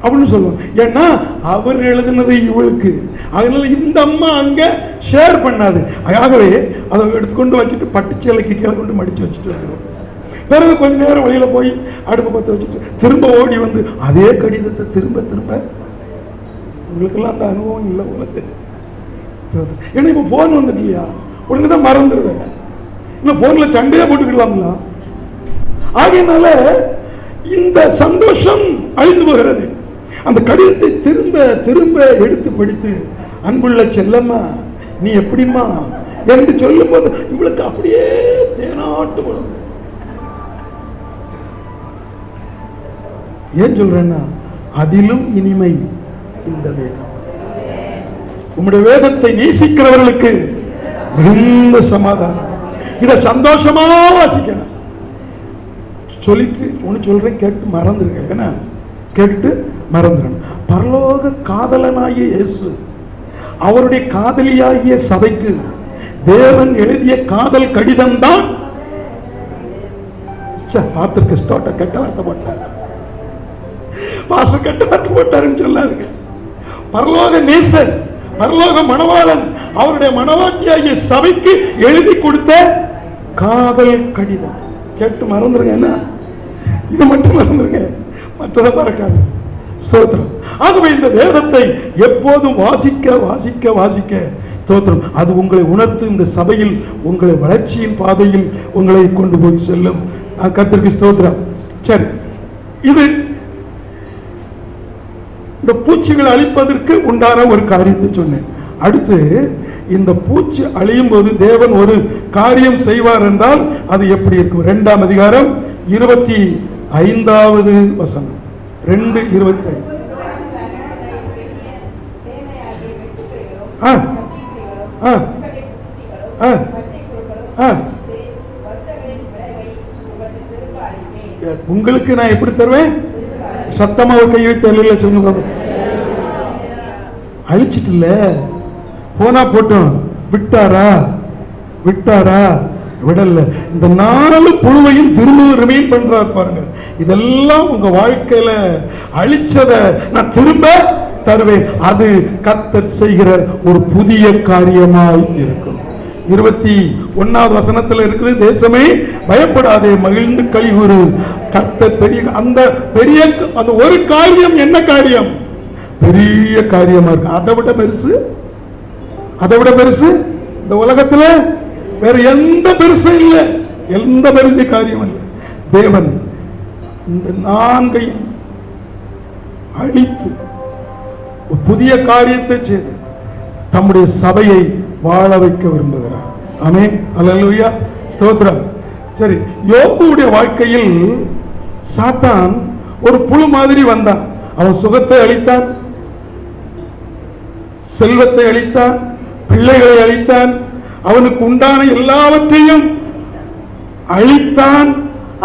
அப்படின்னு சொல்லுவோம். ஏன்னா அவர் எழுதுனது இவளுக்கு, அதனால இந்த அம்மா அங்க ஷேர் பண்ணாது. ஆகவே அதை எடுத்துக்கொண்டு வச்சுட்டு பட்டுச்சேலைக்கு கீழே கொண்டு மடிச்சு வச்சுட்டு வந்துடும். பிறகு கொஞ்ச நேரம் வழியில போய் அடுப்பு பற்ற வச்சுட்டு திரும்ப ஓடி வந்து அதே கடிதத்தை திரும்ப திரும்ப. உங்களுக்கெல்லாம் அந்த அனுபவம் இல்லை உலகத்தில். ஏன்னா இப்போ ஃபோன் வந்துட்டு இல்லையா, உடனே தான் மறந்துடுது. இல்லை ஃபோனில் சண்டையாக போட்டுக்கலாம்ல. ஆகையினால இந்த சந்தோஷம் அழிந்து போகிறது. அந்த கடிதத்தை திரும்ப திரும்ப எடுத்து படித்து, அன்புள்ள செல்லம்மா நீ எப்படிம்மா என்று சொல்லும் போது இவளுக்கு அப்படியே தேனாட்டு போடுது. ஏன் சொல்றேன்னா, அதிலும் இனிமை இந்த வேதம். உம்முடைய வேதத்தை நேசிக்கிறவர்களுக்கு மிகுந்த சமாதானம். இதை சந்தோஷமா வாசிக்கணும். சொல்லிட்டு ஒன்று சொல்றேன், கேட்டு மறந்துருங்க. ஏன்னா கேட்டுட்டு மறந்துடணும். பரலோக காதலனாகிய இயேசு அவருடைய காதலியாகிய சபைக்கு தேவன் எழுதிய காதல் கடிதம் தான். பாத்திருக்கு ஸ்டோட்ட கெட்ட வார்த்தை போட்டார், பாஸ்டர் கெட்ட வார்த்தை போட்டாருன்னு சொல்லாதுங்க. பரலோக நேசர், பரலோக மணவாளன் அவருடைய மணவாட்டியாகிய சபைக்கு எழுதி கொடுத்த காதல் கடிதம். கேட்டு மறந்துருங்க. என்ன இது மட்டும் மறந்துருங்க, மற்றதை மறக்காது. ஸ்தோத்திரம். ஆகவே இந்த வேதத்தை எப்போதும் வாசிக்க வாசிக்க வாசிக்க ஸ்தோத்திரம், அது உங்களை உணர்த்து இந்த சபையில் உங்களை வளர்ச்சியின் பாதையில் உங்களை கொண்டு போய் செல்லும். கர்த்தருக்கு ஸ்தோத்திரம். சரி, இது இந்த பூச்சிகளை அழிப்பதற்கு உண்டான ஒரு காரியத்தை சொன்னேன். அடுத்து இந்த பூச்சி அழியும் போது தேவன் ஒரு காரியம் செய்வார் என்றால் அது எப்படி இருக்கும்? 2ஆம் அதிகாரம் 25வது வசனம். 2:25. உங்களுக்கு நான் எப்படி தருவேன்? சத்தமா ஒரு கை வைத்து அல்ல சொல்லுங்க. அழிச்சிட்டு இல்ல போனா போட்டோம், விட்டாரா விட்டாரா விடல. இந்த 4 புழுவையும் திரும்ப ரிமைன் பண்றார் பாருங்க. இதெல்லாம் உங்க வாழ்க்கையில அழிச்சதை நான் திரும்ப தருவேன். அது கர்த்தர் செய்கிற ஒரு புதிய காரியமாய் இருக்கும். 21வது வசனத்தில் இருக்குது, தேசமே பயப்படாதே மகிழ்ந்து களிகூறு, கர்த்தர் பெரிய. அந்த பெரிய அந்த ஒரு காரியம் என்ன காரியம்? பெரிய காரியமா இருக்கு. அதை விட பெருசு, அதை விட பெருசு இந்த உலகத்துல வேற எந்த பெருசும் இல்லை, எந்த பெரிய காரியம் இல்லை. தேவன் இந்த 4ஐயும் அழித்து ஒரு புதிய காரியத்தை செய்து தம்முடைய சபையை வாழ வைக்க விரும்புகிறார். ஆமென், அல்லேலூயா, ஸ்தோத்திரம். சரி, யோபுடைய வாழ்க்கையில் சாத்தான் ஒரு புழு மாதிரி வந்தான். அவன் சுகத்தை அளித்தான், செல்வத்தை அளித்தான், பிள்ளைகளை அளித்தான், அவனுக்கு உண்டான எல்லாவற்றையும் அழித்தான்.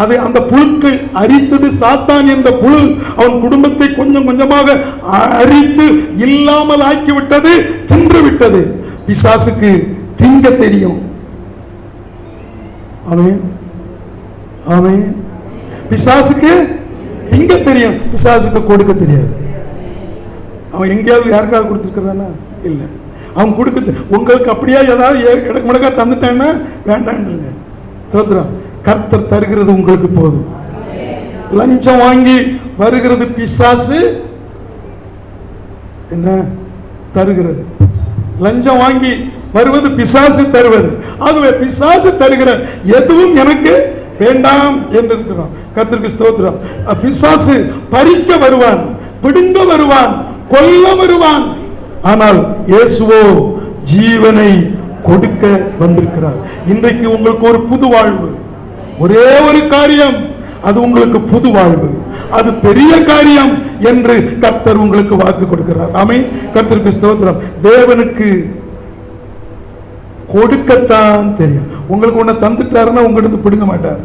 அது அந்த புழுக்கள் அரித்தது. சாத்தான் என்ற புழு அவன் குடும்பத்தை கொஞ்சம் கொஞ்சமாக அரித்து இல்லாமல் ஆக்கிவிட்டது, தின்று விட்டது. பிசாசுக்கு திங்க தெரியும். ஆமென், ஆமென். பிசாசுக்கு திங்க தெரியும், பிசாசுக்கு கொடுக்க தெரியாது. அவன் எங்கேயாவது யாருக்காவது கொடுத்துருக்கிறானா? இல்லை. அவன் கொடுக்க, உங்களுக்கு அப்படியே ஏதாவது இடக்கு முடக்கா தந்துட்டான்னா வேண்டான்றீங்க. தோத்துறான். கர்த்தர் தருகிறது உங்களுக்கு போதும். லஞ்சம் வாங்கி வருகிறது பிசாசு, என்ன தருகிறது? லஞ்சம் வாங்கி வருவது பிசாசு தருவது. ஆகவே பிசாசு தருகிற எதுவும் எனக்கு வேண்டாம் என்று இருக்கிறோம். கர்த்தருக்கு ஸ்தோத்திரம். பிசாசு பறிக்க வருவான், பிடுங்க வருவான், கொல்ல வருவான். ஆனால் இயேசுவோ ஜீவனை கொடுக்க வந்திருக்கிறார். இன்றைக்கு உங்களுக்கு ஒரு புது வாழ்வு, ஒரே ஒரு காரியம், அது உங்களுக்கு புது வாழ்வு, அது பெரிய காரியம் என்று கர்த்தர் உங்களுக்கு வாக்கு கொடுக்கிறார். ஆமென். கர்த்தருக்கு ஸ்தோத்திரம். தேவனுக்கு கொடுக்கத்தான் தெரியும். உங்களுக்கு ஒண்ணு தந்துட்டாருன்னா உங்களிடத்து பிடுங்க மாட்டார்.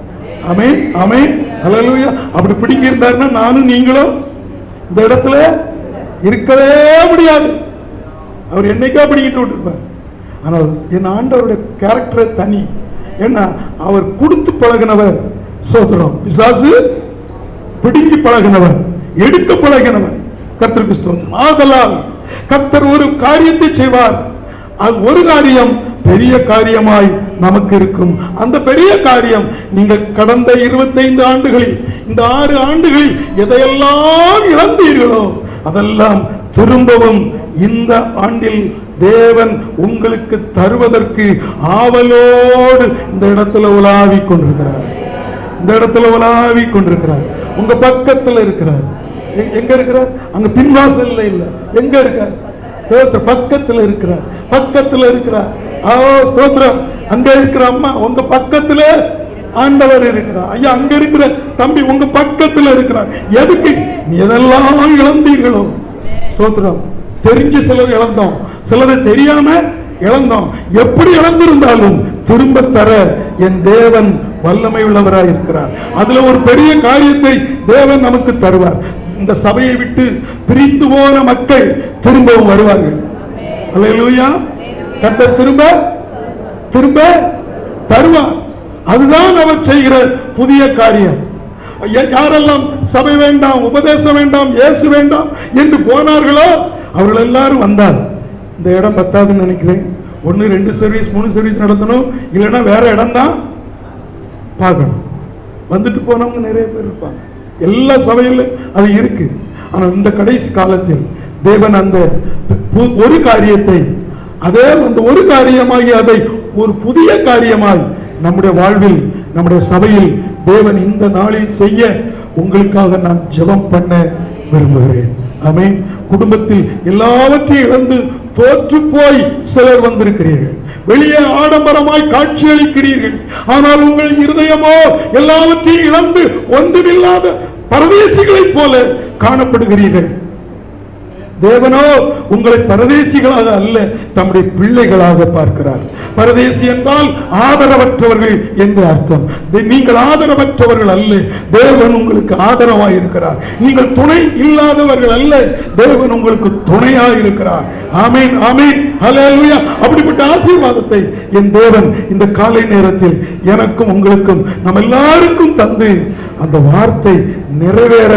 ஆமென், ஆமென், ஹல்லேலூயா. அப்படி பிடுங்கி இருந்தாருன்னா நானும் நீங்களும் இந்த இடத்துல இருக்கவே முடியாது. அவர் என்னைக்கா பிடிக்கிட்டு விட்டுருப்பார். ஆனால் என் ஆண்டவருடைய கேரக்டரை தனி. ஏன்னா அவர் கொடுத்து பழகினவர். ஸ்தோத்திரம். பிசாசு பிடுங்கி பழகினவர், எடுக்க பழகினவர். கர்த்தருக்கு ஸ்தோத்திரம். ஆதலால் கர்த்தர் ஒரு காரியத்தை செய்வார். அது ஒரு காரியம் பெரிய காரியமாய் நமக்கு இருக்கும். அந்த பெரிய காரியம் நீங்கள் கடந்த 25 ஆண்டுகளில், இந்த 6 ஆண்டுகளில் எதையெல்லாம் இழந்தீர்களோ அதெல்லாம் திரும்பவும் இந்த ஆண்டில் தேவன் உங்களுக்கு தருவதற்கு ஆவலோடு இந்த இடத்துல உலாவிக் கொண்டிருக்கிறார். இந்த இடத்துல உலாவிக் கொண்டிருக்கிறார். உங்க பக்கத்துல இருக்கிறார். எங்க இருக்கிறார்? அங்க பின்வாசல்ல இல்ல. எங்க இருக்கார்? பக்கத்துல இருக்கிறார். பக்கத்துல இருக்கிறார். ஸ்தோத்திரம். அங்க இருக்கிற அம்மா உங்க பக்கத்துல ஆண்டவர் இருக்கிறார். ஐயா அங்க இருக்கிற தம்பி உங்க பக்கத்துல இருக்கிறார். எதுக்கு? நீ எதெல்லாம் இழந்தீர்களோ. ஸ்தோத்திரம். தெரிஞ்சு சிலர் இழந்தோம், சிலரை தெரியாம இழந்தோம். எப்படி இழந்திருந்தாலும் திரும்ப தர என் தேவன் வல்லமை உள்ளவராய் இருக்கிறார். அதுல ஒரு பெரிய காரியத்தை தேவன் நமக்கு தருவார். இந்த சபையை விட்டு பிரிந்து போன மக்கள் திரும்பவும் வருவார்கள். அல்லேலூயா. கர்த்தர் திரும்ப திரும்ப தருவார். அதுதான் அவர் செய்கிற புதிய காரியம். யாரெல்லாம் சபை வேண்டாம், உபதேசம் வேண்டாம், இயேசு வேண்டாம் என்று போனார்களோ அவர்கள் எல்லாரும் வந்தார். இந்த இடம் பத்தாதுன்னு நினைக்கிறேன். 1, 2 சர்வீஸ் 3 சர்வீஸ் நடத்தணும், இல்லைன்னா வேற இடம் தான் பார்க்கணும். வந்துட்டு போனவங்க நிறைய பேர் இருப்பாங்க. எல்லா சபையிலும் அது இருக்கு. ஆனால் இந்த கடைசி காலத்தில் தேவன் அந்த ஒரு காரியத்தை, அதே அந்த ஒரு காரியமாகி அதை ஒரு புதிய காரியமாய் நம்முடைய வாழ்வில், நம்முடைய சபையில் தேவன் இந்த நாளில் செய்ய உங்களுக்காக நான் ஜெபம் பண்ண விரும்புகிறேன். ஆமென். குடும்பத்தில் எல்லாவற்றையும் இழந்து தோற்று போய் சிலர் வந்திருக்கிறீர்கள். வெளியே ஆடம்பரமாய் காட்சி அளிக்கிறீர்கள். ஆனால் உங்கள் இருதயமோ எல்லாவற்றையும் இழந்து ஒன்றுமில்லாத பரதேசிகளைப் போல காணப்படுகிறீர்கள். தேவனோ உங்களை பரதேசிகளாக அல்ல, தம்முடைய பிள்ளைகளாக பார்க்கிறார். பரதேசி என்றால் ஆதரவற்றவர்கள் என்று அர்த்தம். நீங்கள் ஆதரவற்றவர்கள் அல்ல, தேவன் உங்களுக்கு ஆதரவாய் இருக்கிறார். நீங்கள் துணை இல்லாதவர்கள் அல்ல, தேவன் உங்களுக்கு துணையாய் இருக்கிறார். ஆமென், ஆமென், ஹல்லேலூயா. அப்படிப்பட்ட ஆசீர்வாதத்தை என் தேவன் இந்த காலை நேரத்தில் எனக்கும் உங்களுக்கும் நம் எல்லாருக்கும் தந்து அந்த வார்த்தை நிறைவேற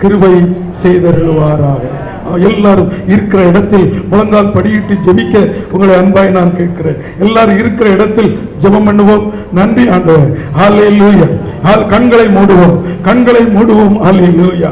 கிருபை செய்தருளுவாராக. எல்லாரும் இருக்கிற இடத்தில் முழங்கால் படியிட்டு ஜெபிக்க உங்களை அன்பாய் நான் கேட்கிறேன். எல்லாரும் இருக்கிற இடத்தில் ஜெபம் பண்ணுவோம். நன்றி ஆண்டவரே. ஹல்லேலூயா. கண்களை மூடுவோம், கண்களை மூடுவோம். ஹல்லேலூயா.